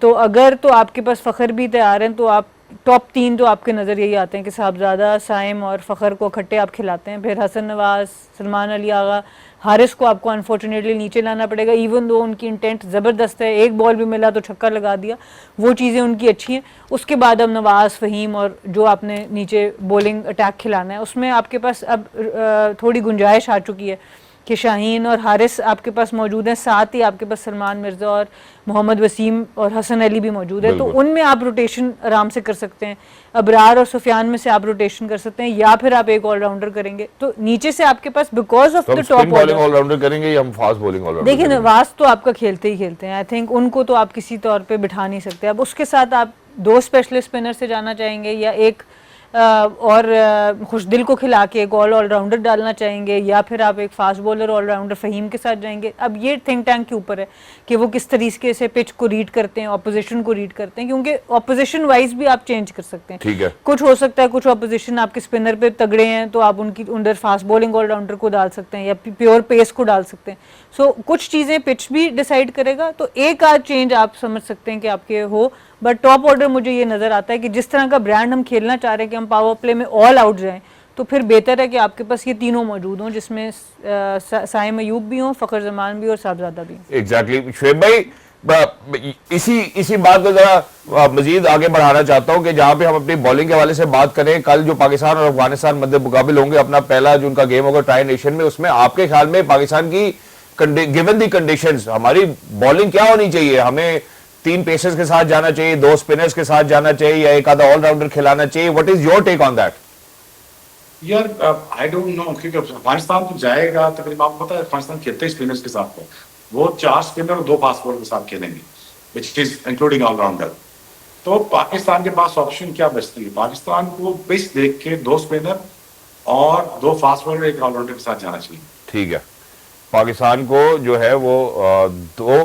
तो अगर तो आपके पास फ़खर भी तैयार हैं तो आप टॉप 3 तो आपके नज़र यही आते हैं कि साहबजादा, साइम और फ़खर को इकट्ठे आप खिलाते हैं। फिर हसन नवाज, सलमान अली आगा, हारिस को आपको अनफॉर्चुनेटली नीचे लाना पड़ेगा, इवन दो उनकी इंटेंट ज़बरदस्त है, एक बॉल भी मिला तो छक्का लगा दिया, वो चीज़ें उनकी अच्छी हैं। उसके बाद अब नवाज, फ़हीम और जो आपने नीचे बॉलिंग अटैक खिलाना है उसमें आपके पास अब थोड़ी गुंजाइश आ चुकी है कि शाहीन और हारिस आपके पास मौजूद हैं, साथ ही आपके पास सलमान मिर्ज़ा और मोहम्मद वसीम और हसन अली भी मौजूद है, तो उनमें आप रोटेशन आराम से कर सकते हैं। अबरार और सुफियान में से आप रोटेशन कर सकते हैं, या फिर आप एक ऑलराउंडर करेंगे। तो नीचे से आपके पास because of the top bowling allrounder करेंगे या हम फास्ट बॉलिंग ऑलराउंडर? देखिए नवाज तो आपका खेलते ही खेलते हैं, आई थिंक उनको तो आप किसी तौर पे बिठा नहीं सकते। अब उसके साथ आप 2 स्पेशलिस्ट स्पिनर से जाना चाहेंगे या एक और खुशदिल को खिला के एक ऑलराउंडर डालना चाहेंगे, या फिर आप एक फास्ट बॉलर ऑलराउंडर फ़हीम के साथ जाएंगे। अब ये थिंक टैंक के ऊपर है कि वो किस तरीके से पिच को रीड करते हैं, ऑपोजिशन को रीड करते हैं, क्योंकि ऑपोजिशन वाइज भी आप चेंज कर सकते हैं। ठीक है, कुछ हो सकता है कुछ ऑपोजिशन आपके स्पिनर पे तगड़े हैं तो आप उनकी अंदर फास्ट बॉलिंग ऑलराउंडर को डाल सकते हैं या प्योर पेस को डाल सकते हैं। सो कुछ चीज़ें पिच भी डिसाइड करेगा, तो एक आध चेंज आप समझ सकते हैं कि आपके हो। बट टॉप ऑर्डर मुझे ये नज़र आता है कि जिस तरह का ब्रांड हम खेलना चाह रहे हैं कि हम पावर प्ले में ऑल आउट जाएं, तो फिर बेहतर है कि आपके पास ये तीनों मौजूद हों, जिसमें साइम अयूब भी हों, फ़खर जमान भी और साहबजादा भी। एग्जैक्टली शुएब भाई, इसी बात को जरा मजीद आगे बढ़ाना चाहता हूं कि जहां पे हम अपनी बॉलिंग के हवाले से बात करें, कल जो पाकिस्तान और अफगानिस्तान मध्य मुकाबिल होंगे, अपना पहला जो उनका गेम होगा ट्राई नेशन में, उसमें आपके ख्याल में पाकिस्तान की गिवन दी कंडीशंस हमारी बॉलिंग क्या होनी चाहिए? हमें 3 पेसर्स के साथ जाना चाहिए, 2 स्पिनर्स के साथ जाना चाहिए, या एक आधा ऑलराउंडर खिलाना चाहिए? What is your take on that? यार आई डोंट नो, क्योंकि अफगानिस्तान तो जाएगा तकरीबन, आपको पता है अफगानिस्तान खेलते हैं स्पिनर्स के साथ, वो 4 स्पिनर और 2 फास्ट बॉलर के साथ खेलेंगे, विच इज इंक्लूडिंग ऑलराउंडर। तो पाकिस्तान के पास ऑप्शन क्या बचती है? पाकिस्तान को पिच देख के 2 स्पिनर और 2 फास्ट बॉलर एक ऑलराउंडर के साथ जाना चाहिए। ठीक है, पाकिस्तान को जो है वो 2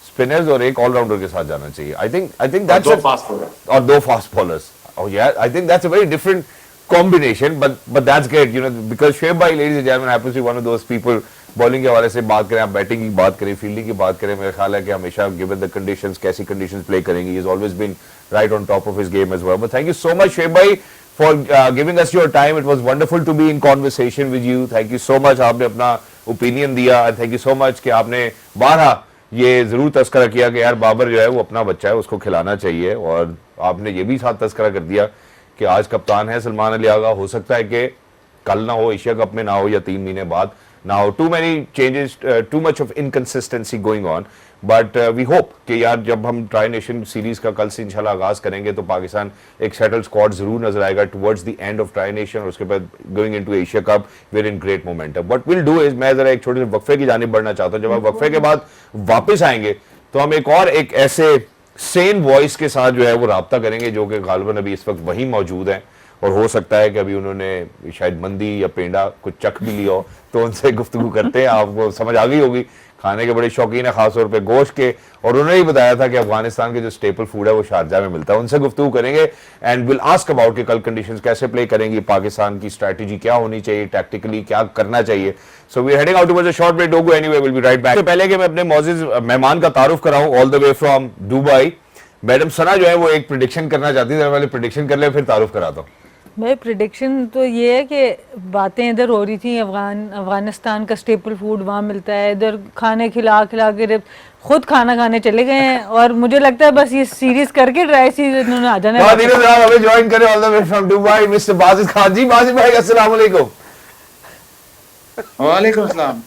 स्पिनर्स और एक ऑलराउंडर के साथ जाना चाहिए। I think that's 2 fast bowler और 2 फास्ट बॉलर्स। ओह यार, I think that's a very different combination, but that's great, you know, because Shoaib bhai, ladies and gentlemen, happens to be one of those people, bowling के हवाले से बात करें, आप batting की बात करें, फील्डिंग की बात करें, मेरा ख्याल है कि हमेशा गिवन द कंडीशंस कैसी कंडीशंस प्ले करेंगे, he is always been right on top of his game as well. But thank you so much Shoaib भाई for giving us your time, it was wonderful to be in conversation with you. Thank you so much, आपने अपना opinion दिया, and thank you so much कि आपने बारहा ये जरूर तस्करा किया कि यार बाबर जो है वो अपना बच्चा है, उसको खिलाना चाहिए, और आपने ये भी साथ तस्करा कर दिया कि आज कप्तान है सलमान अली आगा, हो सकता है कि कल ना हो, एशिया कप में ना हो, या 3 महीने बाद ना हो। Too many changes, too much of inconsistency going on, but we hope कि यार जब हम ट्राई नेशन सीरीज का कल से इंशाल्लाह आगाज करेंगे तो पाकिस्तान एक सेटल स्क्वाड जरूर नजर आएगा towards the end of tri nation, और उसके बाद going into Asia cup we are in great momentum. What will do is, मैं जरा एक छोटे से वक्फे की जानिब बढ़ना चाहता हूं। जब आप वक्फे के बाद वापस आएंगे तो हम एक ऐसे सेन वॉइस के साथ जो है वो राब्ता करेंगे जो कि गालिबन अभी इस वक्त वहीं मौजूद हैं, और हो सकता है कि अभी उन्होंने शायद मंदी या पेंडा कुछ चख भी लिया हो, तो उनसे गुफ्तगू करते हैं। आपको समझ आ गई होगी, खाने के बड़े शौकीन है, खासतौर पे गोश्त के, और उन्होंने ही बताया था कि अफगानिस्तान के जो स्टेपल फूड है वो शारजा में मिलता है। उनसे गुफ्तगू करेंगे एंड विल आस्क अबाउट कि कल कंडीशंस कैसे प्ले करेंगी, पाकिस्तान की स्ट्रैटेजी क्या होनी चाहिए, टैक्टिकली क्या करना चाहिए। So we are heading out towards a short break, don't go anywhere, will be right back. पहले कि मैं अपने मौजूद मेहमान का तारुफ कराऊं all the way from Dubai, madam Sana जो है वो एक प्रेडिक्शन करना चाहती है, पहले प्रेडिक्शन कर ले फिर तारुफ कराता हूँ। भाई प्रिडिक्शन तो ये है कि बातें इधर हो रही थी, अफगानिस्तान का स्टेपल फूड वहाँ मिलता है, इधर खाने खिला के खुद खाना खाने चले गए हैं, और मुझे लगता है बस ये सीरीज करके ट्राई सीरीज इन्होंने आ जाना है। हमें ज्वाइन करें all the way from Dubai mister Bajid Khan ji. Bajid भाई अस्सलाम वालेकुम। वालेकुम सलाम।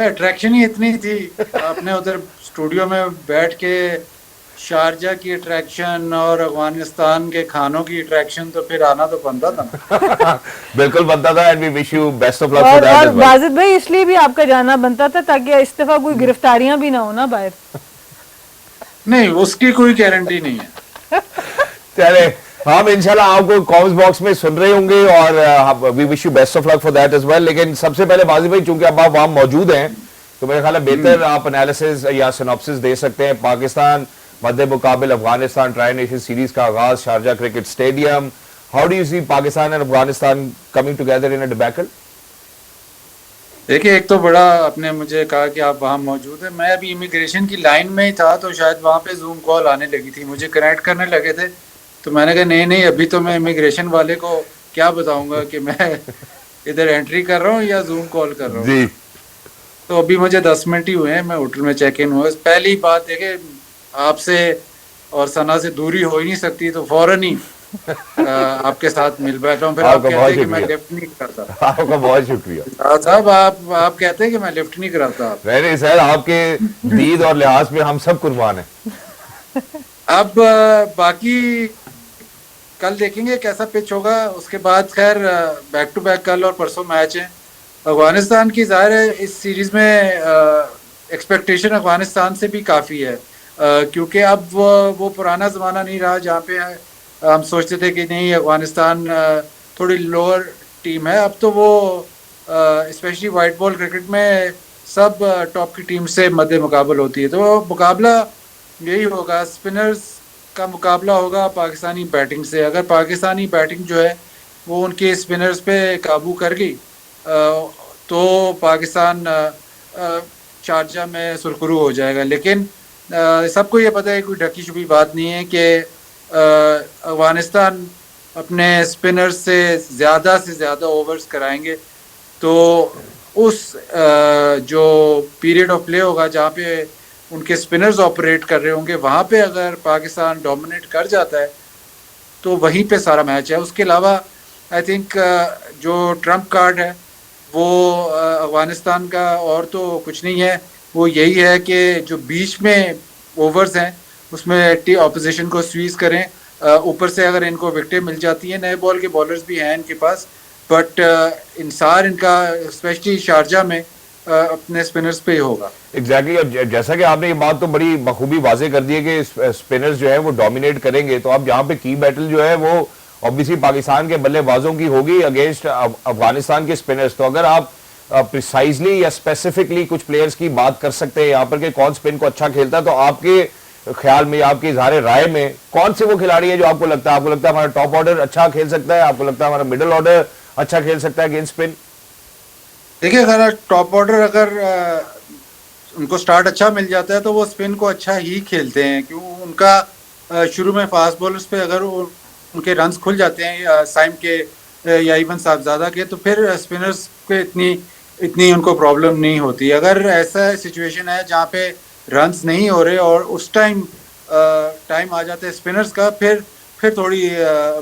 अट्रैक्शन ही इतनी थी, आपने उधर स्टूडियो में बैठ के शारजा की अट्रैक्शन और अफगानिस्तान के खानों की अट्रैक्शन, तो फिर आना तो बनता था ना। बिल्कुल बनता था, and we wish you best of luck for और दैट एज वेल। वाजिद भाई इसलिए भी आपका जाना बनता था ताकि इस दफा कोई गिरफ्तारियां भी ना हो ना बाहर। नहीं, उसकी कोई गारंटी नहीं है। चले, हम इंशाल्लाह आपको कॉमेंट्स बॉक्स में सुन रहे होंगे और we wish you best of luck for that as well. लेकिन सबसे पहले बाजी भाई, चूंकि अब आप वहां मौजूद हैं तो मेरे ख्याल है बेहतर आप एनालिसिस या सिनॉप्सिस दे सकते हैं। पाकिस्तान मध्य मुकाबिल अफगानिस्तान ट्राई नेशन सीरीज का आगाज Sharjah cricket stadium, how do you see Pakistan and Afghanistan coming together in a debacle? देखिए, एक तो बड़ा आपने मुझे कहा कि आप वहाँ मौजूद हैं, मैं अभी इमिग्रेशन की लाइन में ही था, तो शायद वहाँ पे जूम कॉल आने लगी थी, मुझे कनेक्ट करने लगे थे, तो मैंने कहा नहीं नहीं, अभी तो मैं इमिग्रेशन वाले को क्या बताऊंगा कि मैं इधर एंट्री कर रहा हूँ या जूम कॉल कर रहा हूँ। जी, तो अभी मुझे 10 मिनट ही हुए हैं, मैं होटल में चेक इन हुआ। पहली बात देखिए, आपसे और सना से दूरी हो ही नहीं सकती, तो फौरन ही आपके साथ मिल बैठा हूँ। फिर आप आपका कहते बहुत हैं कि मैं शुक्रिया। लिफ्ट नहीं करता। आपका बहुत शुक्रिया। साहब, आप कहते हैं कि मैं लिफ्ट नहीं कराता। आप नहीं सर, आपके दीद और लिहाज में हम सब कुर्बान हैं। अब बाकी कल देखेंगे कैसा पिच होगा, उसके बाद खैर बैक टू बैक कल और परसों मैच है। अफगानिस्तान की जाहिर है इस सीरीज में एक्सपेक्टेशन अफगानिस्तान से भी काफ़ी है, क्योंकि अब वो पुराना ज़माना नहीं रहा जहाँ पे हम सोचते थे कि नहीं अफगानिस्तान थोड़ी लोअर टीम है। अब तो वो स्पेशली वाइट बॉल क्रिकेट में सब टॉप की टीम से मद्दे मुकाबल होती है, तो मुकाबला यही होगा, स्पिनर्स का मुकाबला होगा पाकिस्तानी बैटिंग से। अगर पाकिस्तानी बैटिंग जो है वो उनके स्पिनर्स पे काबू कर गई तो पाकिस्तान शारजा में सुरखरू हो जाएगा। लेकिन सबको ये पता है, कोई ढकी छुपी बात नहीं है कि अफगानिस्तान अपने स्पिनर्स से ज़्यादा ओवर्स कराएंगे, तो उस जो पीरियड ऑफ प्ले होगा जहाँ पे उनके स्पिनर्स ऑपरेट कर रहे होंगे, वहाँ पे अगर पाकिस्तान डोमिनेट कर जाता है तो वहीं पे सारा मैच है। उसके अलावा आई थिंक जो ट्रम्प कार्ड है वो अफगानिस्तान का और तो कुछ नहीं है, वो यही है कि जो बीच में ओवर्स हैं उसमें ऑपोजिशन को स्वीज करें। ऊपर से अगर इनको विकेटें मिल जाती हैं, नए बॉल के बॉलर्स भी हैं इनके पास, बट इंसार इनका स्पेशली शारजा में अपने स्पिनर्स पे ही होगा। एग्जैक्टली और जैसा कि आपने ये बात तो बड़ी बखूबी वाजे कर दी है कि स्पिनर्स जो है वो डोमिनेट करेंगे, तो अब यहाँ पे की बैटल जो है वो ऑब्वियसली पाकिस्तान के बल्लेबाजों की होगी अगेंस्ट अफगानिस्तान के स्पिनर्स। तो अगर आप प्रिसाइजली या स्पेसिफिकली कुछ प्लेयर्स की बात कर सकते हैं यहाँ पर कि कौन स्पिन को अच्छा खेलता है, तो आपके ख्याल में, आपके इजहार राय में कौन से वो खिलाड़ी है जो आपको लगता है हमारा टॉप ऑर्डर अच्छा खेल सकता है, आपको लगता है हमारा मिडिल ऑर्डर अच्छा खेल सकता है अगेंस्ट स्पिन? देखिए, अगर टॉप ऑर्डर अगर उनको स्टार्ट अच्छा मिल जाता है तो वो स्पिन को अच्छा ही खेलते हैं, क्यों उनका शुरू में फास्ट बॉलर्स पे अगर उनके रन्स खुल जाते हैं साइम के या इवन साहबजादा के, तो फिर स्पिनर्स के इतनी उनको प्रॉब्लम नहीं होती। अगर ऐसा सिचुएशन है जहाँ पे रन्स नहीं हो रहे और उस टाइम आ जाते हैं स्पिनर्स का, फिर थोड़ी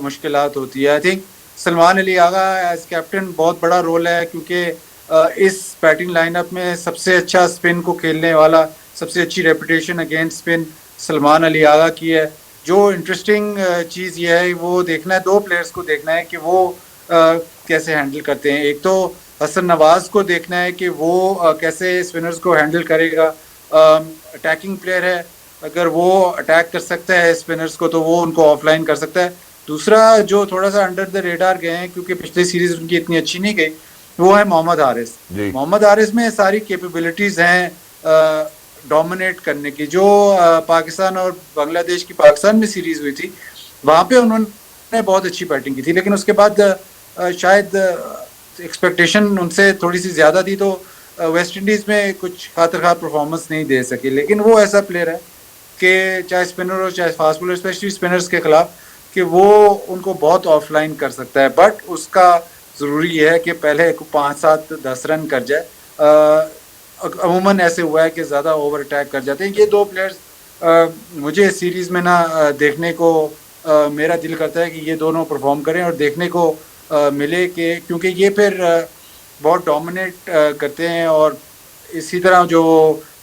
मुश्किलात होती है। I think Salman Ali Agha as captain बहुत बड़ा रोल है, क्योंकि इस बैटिंग लाइनअप में सबसे अच्छा स्पिन को खेलने वाला, सबसे अच्छी reputation against spin Salman Ali Agha की है। जो इंटरेस्टिंग चीज़ ये है, वो देखना है, दो प्लेयर्स को देखना है कि वो कैसे हैंडल करते हैं। एक तो हसन नवाज को देखना है कि वो कैसे स्पिनर्स को हैंडल करेगा। अटैकिंग प्लेयर है, अगर वो अटैक कर सकता है स्पिनर्स को तो वो उनको ऑफलाइन कर सकता है। दूसरा जो थोड़ा सा अंडर द रेडार गए हैं, क्योंकि पिछली सीरीज उनकी इतनी अच्छी नहीं गई, वो है मोहम्मद हारिस। मोहम्मद हारिस में सारी कैपेबिलिटीज हैं डोमिनेट करने की। जो पाकिस्तान और बांग्लादेश की पाकिस्तान में सीरीज हुई थी, वहाँ पे उन्होंने बहुत अच्छी बैटिंग की थी, लेकिन उसके बाद शायद एक्सपेक्टेशन उनसे थोड़ी सी ज़्यादा थी, तो वेस्ट इंडीज़ में कुछ खातिर खा परफॉर्मेंस नहीं दे सके। लेकिन वो ऐसा प्लेयर है कि चाहे स्पिनर हो चाहे फास्ट बॉलर, स्पेशली स्पिनर्स के खिलाफ, कि वो उनको बहुत ऑफलाइन कर सकता है। बट उसका ज़रूरी है कि पहले 5, 7, 10 रन कर जाए। अमूमन ऐसे हुआ है कि ज़्यादा ओवर अटैक कर जाते हैं। ये दो प्लेयर्स मुझे सीरीज़ में ना देखने को मेरा दिल करता है कि ये दोनों परफॉर्म करें और देखने को मिले, कि क्योंकि ये फिर बहुत डोमिनेट करते हैं। और इसी तरह जो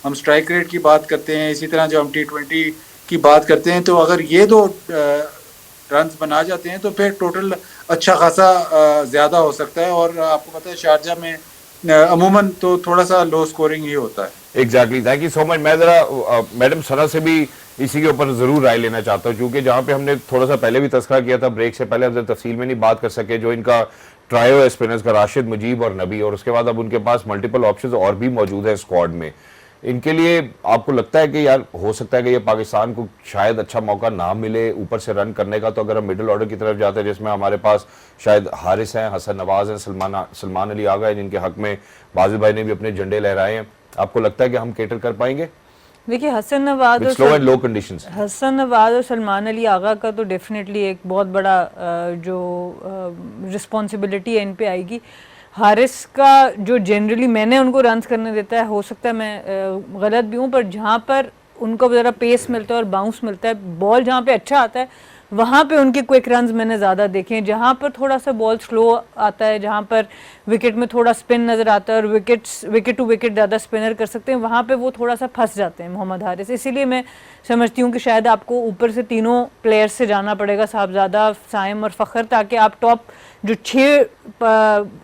हम स्ट्राइक रेट की बात करते हैं, इसी तरह जो हम T20 की बात करते हैं, तो अगर ये दो रन बना जाते हैं तो फिर टोटल अच्छा खासा ज़्यादा हो सकता है। और आपको पता है शारजा में अमूमन तो थोड़ा सा लो स्कोरिंग ही होता है। Exactly, thank you so much. मैं जरा मैडम सना से भी इसी के ऊपर जरूर राय लेना चाहता हूँ, क्योंकि जहाँ पे हमने थोड़ा सा पहले भी तस्करा किया था ब्रेक से पहले, हम तफसील में नहीं बात कर सके, जो इनका ट्रायो है स्पिनर्स का, राशिद, मुजीब और नबी, और उसके बाद अब उनके पास मल्टीपल ऑप्शंस और भी मौजूद है स्क्वाड में। इनके लिए आपको लगता है कि यार हो सकता है कि ये पाकिस्तान को शायद अच्छा मौका ना मिले ऊपर से रन करने का? तो अगर हम मिडिल ऑर्डर की तरफ जाते हैं जिसमें हमारे पास शायद हारिस हैं, हसन नवाज हैं, सलमान अली आगा हैं, जिनके हक में बाजिल भाई ने भी अपने झंडे लहराए हैं, आपको लगता है कि हम केटर कर पाएंगे? देखिए हसन नवाज और सलमान अली आगा का तो डेफिनेटली एक बहुत बड़ा जो रिस्पॉन्सिबिलिटी है इन पे आएगी। हारिस का जो जनरली मैंने उनको रन्स करने देता है, हो सकता है मैं गलत भी हूँ, पर जहाँ पर उनको ज़रा पेस मिलता है और बाउंस मिलता है, बॉल जहाँ पे अच्छा आता है वहाँ पे उनके क्विक रन्स मैंने ज़्यादा देखे हैं। जहाँ पर थोड़ा सा बॉल स्लो आता है, जहाँ पर विकेट में थोड़ा स्पिन नज़र आता है और विकेट टू विकेट ज़्यादा स्पिनर कर सकते हैं, वहाँ पे वो थोड़ा सा फंस जाते हैं मोहम्मद हारिस। इसीलिए मैं समझती हूँ कि शायद आपको ऊपर से तीनों प्लेयर्स से जाना पड़ेगा, साहबजादा, साइम और फ़खर, ताकि आप टॉप जो 6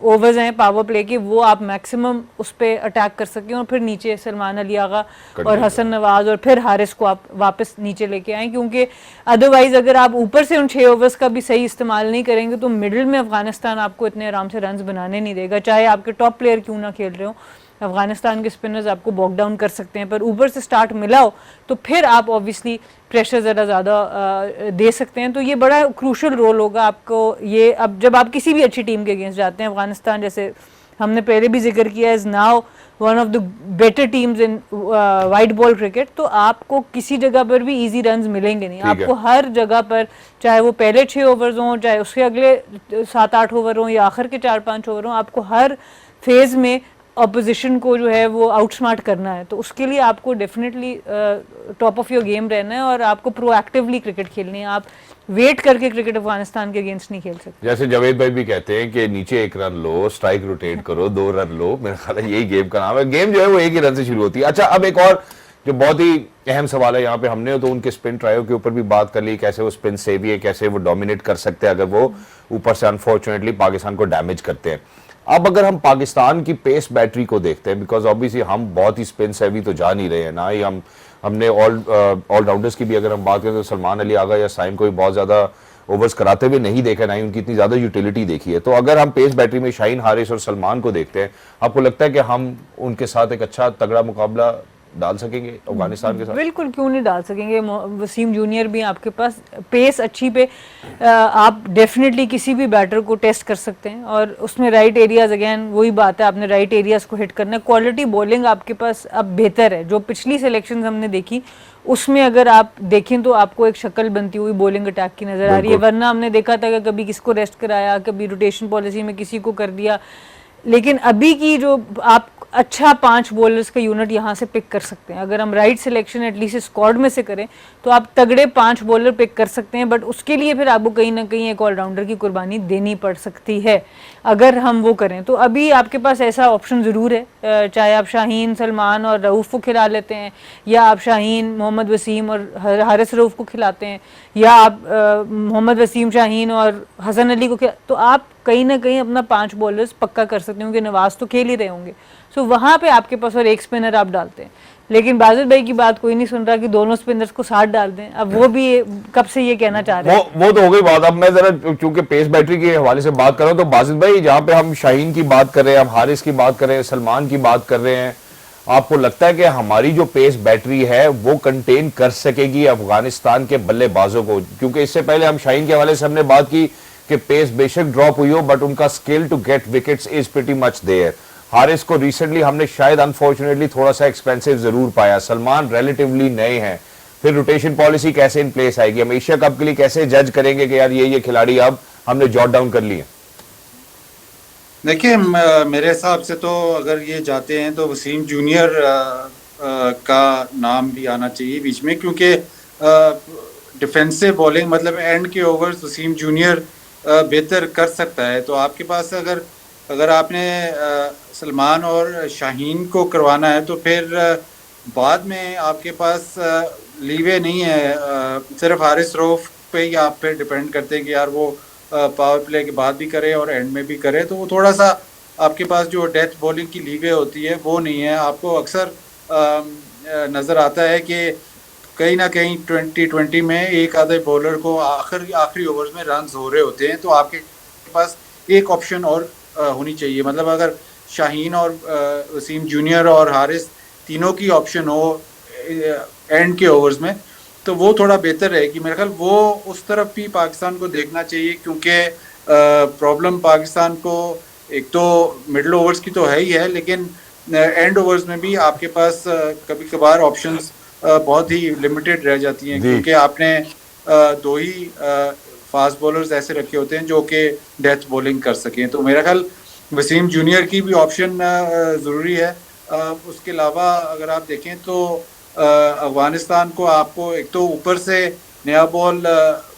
ओवर्स हैं पावर प्ले के, वो आप मैक्सिमम उस पर अटैक कर सकें और फिर नीचे सलमान अली आगा और हसन नवाज और फिर हारिस को आप वापस नीचे लेके आएँ। क्योंकि अदरवाइज अगर आप ऊपर से उन 6 ओवर्स का भी सही इस्तेमाल नहीं करेंगे तो मिडिल में अफगानिस्तान आपको इतने आराम से रन्स बनाने नहीं देगा, चाहे आपके टॉप प्लेयर क्यों ना खेल रहे हो। अफगानिस्तान के स्पिनर्स आपको बॉक डाउन कर सकते हैं, पर ऊपर से स्टार्ट मिला हो तो फिर आप ऑब्वियसली प्रेशर ज़रा ज़्यादा दे सकते हैं। तो ये बड़ा क्रूशल रोल होगा आपको ये, अब जब आप किसी भी अच्छी टीम के अगेंस्ट जाते हैं। अफगानिस्तान, जैसे हमने पहले भी जिक्र किया, is now one of the better teams in white ball cricket. तो आपको किसी जगह पर भी इजी रन्स मिलेंगे नहीं, आपको हर जगह पर, चाहे वो पहले 6 ओवर्स हों, चाहे उसके अगले 7-8 ओवर हों या आखिर के 4-5 ओवर हों, आपको हर फेज़ में ऑपोजिशन को जो है वो आउटस्मार्ट करना है। तो उसके लिए आपको definitely top of your game रहना है और आपको प्रोएक्टिवली क्रिकेट खेलनी है। आप वेट करके क्रिकेट अफगानिस्तान के अगेंस्ट नहीं खेल सकते। जैसे जावेद भाई भी कहते हैं कि नीचे 1 रन लो, स्ट्राइक रोटेट करो, 2 रन लो, मेरा ख्याल है यही गेम का नाम है। गेम जो है वो 1 ही रन से शुरू होती है। अच्छा, अब एक और जो बहुत ही अहम सवाल है यहाँ पे, हमने तो उनके स्पिन ट्रायो के ऊपर भी बात कर ली, कैसे वो स्पिन सेवी है, कैसे वो डोमिनेट कर सकते हैं अगर वो ऊपर से अनफॉर्चुनेटली पाकिस्तान को डैमेज करते हैं। अब अगर हम पाकिस्तान की पेस बैटरी को देखते हैं, बिकॉज ऑब्वियसली हम बहुत ही स्पिन सेवी तो जा नहीं रहे हैं, ना ही हमने ऑलराउंडर्स की भी अगर हम बात करें तो सलमान अली आगा या साइम को भी बहुत ज़्यादा ओवर्स कराते हुए नहीं देखा, ना ही उनकी इतनी ज़्यादा यूटिलिटी देखी है। तो अगर हम पेस बैटरी में शाहीन, हारिस और सलमान को देखते हैं, आपको लगता है कि हम उनके साथ एक अच्छा तगड़ा मुकाबला डाल सकेंगे अफगानिस्तान के साथ? बिल्कुल, क्यों नहीं डाल सकेंगे। वसीम जूनियर भी आपके पास, पेस अच्छी पे आप डेफिनेटली किसी भी बैटर को टेस्ट कर सकते हैं और उसमें राइट एरियाज, अगेन वही बात है, आपने राइट एरियाज को हिट करना है। क्वालिटी बॉलिंग आपके पास अब बेहतर है, जो पिछली सिलेक्शन हमने देखी उसमें अगर आप देखें तो आपको एक शक्ल बनती हुई बॉलिंग अटैक की नजर आ रही है। वरना हमने देखा था कि कभी किसको रेस्ट कराया, कभी रोटेशन पॉलिसी में किसी को कर दिया। लेकिन अभी की जो आप अच्छा 5 बॉलर्स का यूनिट यहाँ से पिक कर सकते हैं, अगर हम राइट सिलेक्शन एटलीस्ट स्क्वाड में से करें तो आप तगड़े 5 बॉलर पिक कर सकते हैं। बट उसके लिए फिर आपको कहीं ना कहीं एक ऑलराउंडर की कुर्बानी देनी पड़ सकती है अगर हम वो करें। तो अभी आपके पास ऐसा ऑप्शन ज़रूर है, चाहे आप शाहीन, सलमान और रऊफ़ को खिला लेते हैं, या आप शाहीन, मोहम्मद वसीम और हारिस रऊफ़ को खिलाते हैं, या आप मोहम्मद वसीम, शाहीन और हसन अली को तो आप कहीं ना कहीं अपना 5 बॉलर्स पक्का कर सकते हैं, क्योंकि नवाज तो खेल ही रहे होंगे। सो वहाँ पे आपके पास और एक स्पिनर आप डालते हैं। लेकिन बाजिल भाई की बात कोई नहीं सुन रहा कि दोनों स्पिनर्स को साथ डाल दें। अब वो भी कब से ये कहना चाह रहे हैं, वो तो हो गई बात। अब मैं जरा क्योंकि पेस बैटरी के हवाले से बात कर रहा हूँ, तो बाजिल भाई जहाँ पे हम शाहीन की बात कर रहे हैं, हम हारिस की बात कर रहे हैं, सलमान की बात कर रहे हैं, आपको लगता है कि हमारी जो पेस बैटरी है वो कंटेन कर सकेगी अफगानिस्तान के बल्लेबाजों को? क्योंकि इससे पहले हम शाहीन के हवाले से हमने बात की कि पेस बेशक ड्रॉप हुई हो बट उनका skill to get wickets is pretty much there. Haris को रिसेंटली हमने शायद अनफॉर्चुनेटली थोड़ा सा एक्सपेंसिव जरूर पाया। सलमान रिलेटिवली नए हैं। फिर रोटेशन पॉलिसी कैसे इन प्लेस आएगी? हम एशिया कप के लिए कैसे जज करेंगे कि यार ये खिलाड़ी अब हमने जॉट डाउन कर लिए? देखिए, मेरे हिसाब से तो अगर ये जाते हैं तो वसीम जूनियर का नाम भी आना चाहिए बीच में, क्योंकि डिफेंसिव बॉलिंग मतलब एंड के ओवर्स वसीम जूनियर बेहतर कर सकता है। तो आपके पास अगर आपने सलमान और शाहीन को करवाना है तो फिर बाद में आपके पास लीवे नहीं है, सिर्फ हारिस रऊफ पे ही आप पे डिपेंड करते हैं कि यार वो पावर प्ले के बाद भी करे और एंड में भी करे, तो वो थोड़ा सा आपके पास जो डेथ बॉलिंग की लीवे होती है वो नहीं है। आपको अक्सर नज़र आता है कि कहीं ना कहीं 2020 में एक आधे बॉलर को आखिरी ओवर्स में रन्स हो रहे होते हैं, तो आपके पास एक ऑप्शन और होनी चाहिए। मतलब अगर शाहीन और वसीम जूनियर और हारिस तीनों की ऑप्शन हो एंड के ओवर्स में, तो वो थोड़ा बेहतर है कि मेरे ख्याल वो उस तरफ भी पाकिस्तान को देखना चाहिए, क्योंकि प्रॉब्लम पाकिस्तान को एक तो मिडल ओवर्स की तो है ही है, लेकिन एंड ओवर्स में भी आपके पास कभी कभार ऑप्शंस बहुत ही लिमिटेड रह जाती हैं, क्योंकि आपने दो ही फास्ट बॉलर्स ऐसे रखे होते हैं जो कि डेथ बॉलिंग कर सकें। तो मेरा ख्याल वसीम जूनियर की भी ऑप्शन ज़रूरी है। उसके अलावा अगर आप देखें तो अफगानिस्तान को आपको एक तो ऊपर से नया बॉल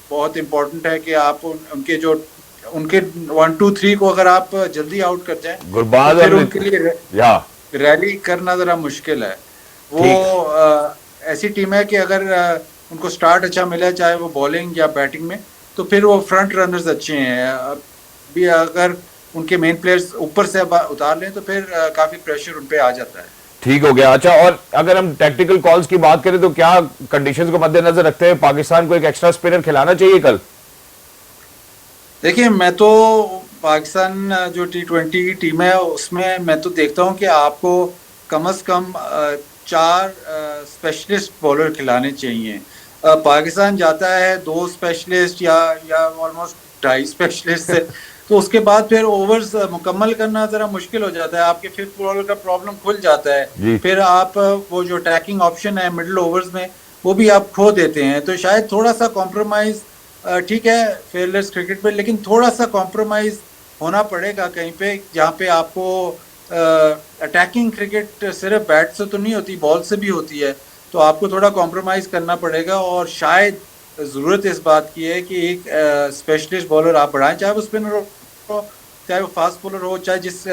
बहुत इम्पोर्टेंट है कि आप उनके जो उनके 1 2 3 को अगर आप जल्दी आउट कर जाएं गुरबाज तो फिर उनके लिए या रैली करना ज़रा मुश्किल है। वो ऐसी टीम है कि अगर उनको स्टार्ट अच्छा मिला चाहे वो बॉलिंग या बैटिंग में, तो फिर वो फ्रंट रनर्स अच्छे हैं। अभी अगर उनके मेन प्लेयर्स ऊपर से उतार लें तो फिर काफ़ी प्रेशर उन पे आ जाता है। ठीक हो गया। अच्छा, और अगर हम टैक्टिकल कॉल्स की बात करें तो क्या कंडीशंस को मद्देनजर रखते हैं पाकिस्तान को एक एक्स्ट्रा स्पिनर खिलाना चाहिए कल? देखिए, मैं तो पाकिस्तान जो T20 की टीम है उसमें मैं तो देखता हूं कि आपको कम से कम 4 स्पेशलिस्ट बॉलर खिलाने चाहिए। पाकिस्तान जाता है 2 स्पेशलिस्ट या ऑलमोस्ट 2.5 स्पेशलिस्ट से, तो उसके बाद फिर ओवर्स मुकम्मल करना ज़रा मुश्किल हो जाता है। आपके 5th बॉलर का प्रॉब्लम खुल जाता है, फिर आप वो जो अटैकिंग ऑप्शन है मिडिल ओवर्स में वो भी आप खो देते हैं। तो शायद थोड़ा सा कॉम्प्रोमाइज़, ठीक है फेयरलेस क्रिकेट पे, लेकिन थोड़ा सा कॉम्प्रोमाइज़ होना पड़ेगा कहीं पे, जहाँ पे आपको अटैकिंग क्रिकेट सिर्फ बैट से तो नहीं होती, बॉल से भी होती है, तो आपको थोड़ा कॉम्प्रोमाइज़ करना पड़ेगा। और शायद ज़रूरत इस बात की है कि एक स्पेशलिस्ट बॉलर आप बढ़ाएं, चाहे वो स्पिनर हो, चाहे वो फास्ट बॉलर हो, चाहे जिस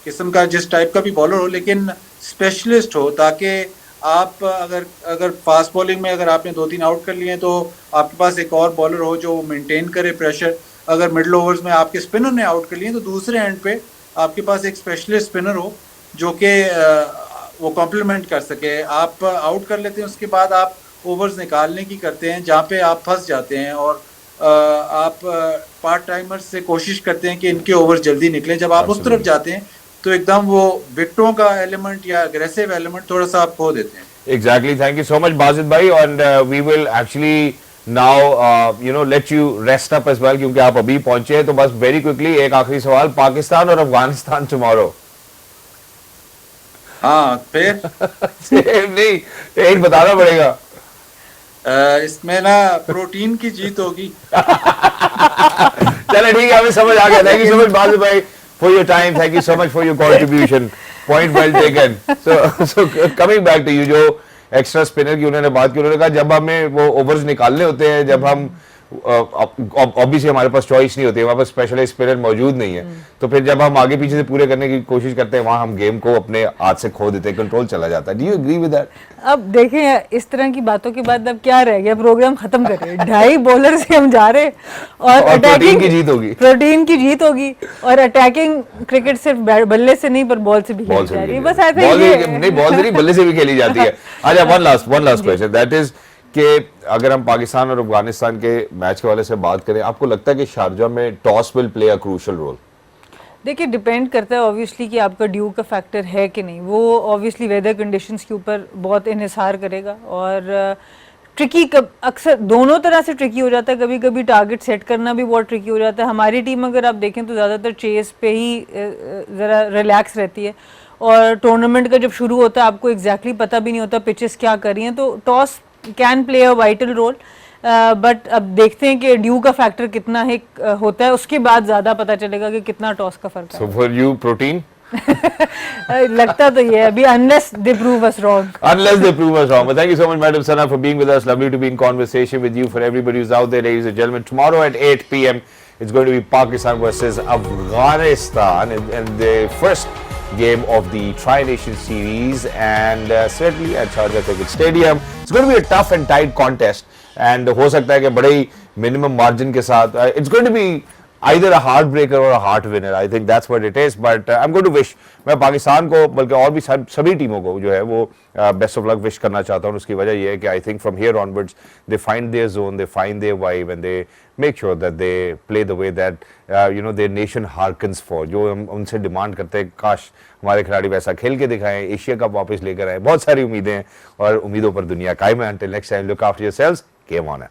किस्म का जिस टाइप का भी बॉलर हो, लेकिन स्पेशलिस्ट हो, ताकि आप अगर फास्ट बॉलिंग में अगर आपने 2-3 आउट कर लिए तो आपके पास एक और बॉलर हो जो मेंटेन करे प्रेशर। अगर मिडिल ओवर्स में आपके स्पिनर ने आउट कर लिए तो दूसरे एंड पे आपके पास एक स्पेशलिस्ट स्पिनर हो जो कि वो कॉम्प्लीमेंट कर सके। आप आउट कर लेते हैं, उसके बाद आप ओवर्स निकालने की करते हैं जहाँ पे आप फंस जाते हैं, और आप पार्ट टाइमर्स से कोशिश करते हैं कि इनके ओवर्स जल्दी निकलें। जब आप उस तरफ जाते हैं तो एकदम वो विकेटों का एलिमेंट या अग्रेसिव एलिमेंट थोड़ा सा आप खो देते हैं। Exactly. Thank you so much, Basit bhai, and we will actually now let you rest up as well, क्योंकि आप अभी पहुंचे हैं। तो बस very quickly एक आखिरी सवाल, पाकिस्तान और अफगानिस्तान tomorrow। हाँ, फिर नहीं, एक बताना पड़ेगा। इसमें ना प्रोटीन की जीत होगी। चलो ठीक है, हमें समझ आ गया। थैंक यू सो मच बाजित भाई for your time. Thank you so much for your contribution. Point well taken. So coming back to you, जो एक्स्ट्रा स्पिनर की उन्होंने बात की, उन्होंने कहा जब हमें वो ओवर्स निकालने होते हैं, जब हम ऑब्वियसली हमारे पास चॉइस नहीं होती है, हमारे पास स्पेशलाइज्ड स्पिनर मौजूद नहीं है, तो फिर जब हम आगे पीछे से पूरे करने की कोशिश करते हैं वहां हम गेम को अपने हाथ से खो देते हैं, कंट्रोल चला जाता है। Do you agree with that? अब देखें, इस तरह की बातों के बाद अब क्या रह गया, प्रोग्राम खत्म कर रहे हैं। 2.5 बॉलर से हम जा रहे और प्रोटीन की जीत होगी, प्रोटीन की जीत होगी, और अटैकिंग क्रिकेट सिर्फ बल्ले से नहीं पर बॉल से भी खेली जा रही है। बस ऐसा ही है, नहीं बॉल से नहीं बल्ले से भी खेली जाती है। अच्छा, one last question, that is कि अगर हम पाकिस्तान और अफगानिस्तान के मैच के वाले से बात करें, आपको लगता है कि शारजा में toss will play a crucial role? देखिए, डिपेंड करता है ऑब्वियसली कि आपका ड्यू का फैक्टर है कि नहीं। वो ऑब्वियसली वेदर कंडीशंस के ऊपर बहुत इन्हिसार करेगा, और ट्रिकी अक्सर दोनों तरह से ट्रिकी हो जाता है। कभी कभी टारगेट सेट करना भी बहुत ट्रिकी हो जाता है। हमारी टीम अगर आप देखें तो ज़्यादातर चेस पे ही ज़रा रिलैक्स रहती है, और टूर्नामेंट का जब शुरू होता है आपको एग्जैक्टली पता भी नहीं होता पिचेस क्या कर रही हैं, तो toss can play a vital role. But अब देखते हैं कि ड्यू का फैक्टर कितना है होता है, उसके बाद ज़्यादा पता चलेगा कि कितना टॉस का फर्क है। So for you, protein? लगता तो ये अभी, unless they prove us wrong. Unless they prove us wrong. But thank you so much, Madam Sana, for being with us. Lovely to be in conversation with you. For everybody who's out there, ladies and gentlemen, tomorrow at 8 p.m. it's going to be Pakistan versus Afghanistan, and the first game of the Tri-Nation Series, and certainly at Sharjah Cricket Stadium. It's going to be a tough and tight contest, and हो सकता है कि बड़े ही minimum margin के साथ it's going to be either a heartbreaker or a heart winner. I think that's what it is. But I'm going to wish, मैं पाकिस्तान को बल्कि और भी सभी टीमों को जो है वो बेस्ट ऑफ लक विश करना चाहता हूँ. उसकी वजह ये है कि I think from here onwards they find their zone, they find their vibe and they make sure that they play the way that you know their nation hearkens for. जो हम उनसे डिमांड करते हैं काश हमारे खिलाड़ी वैसा खेल के दिखाएं, एशिया कप वापस लेकर आए. बहुत सारी उम्मीदें हैं और उम्मीदों पर दुनिया कायम है. Until next time, look after yourselves. Game on है.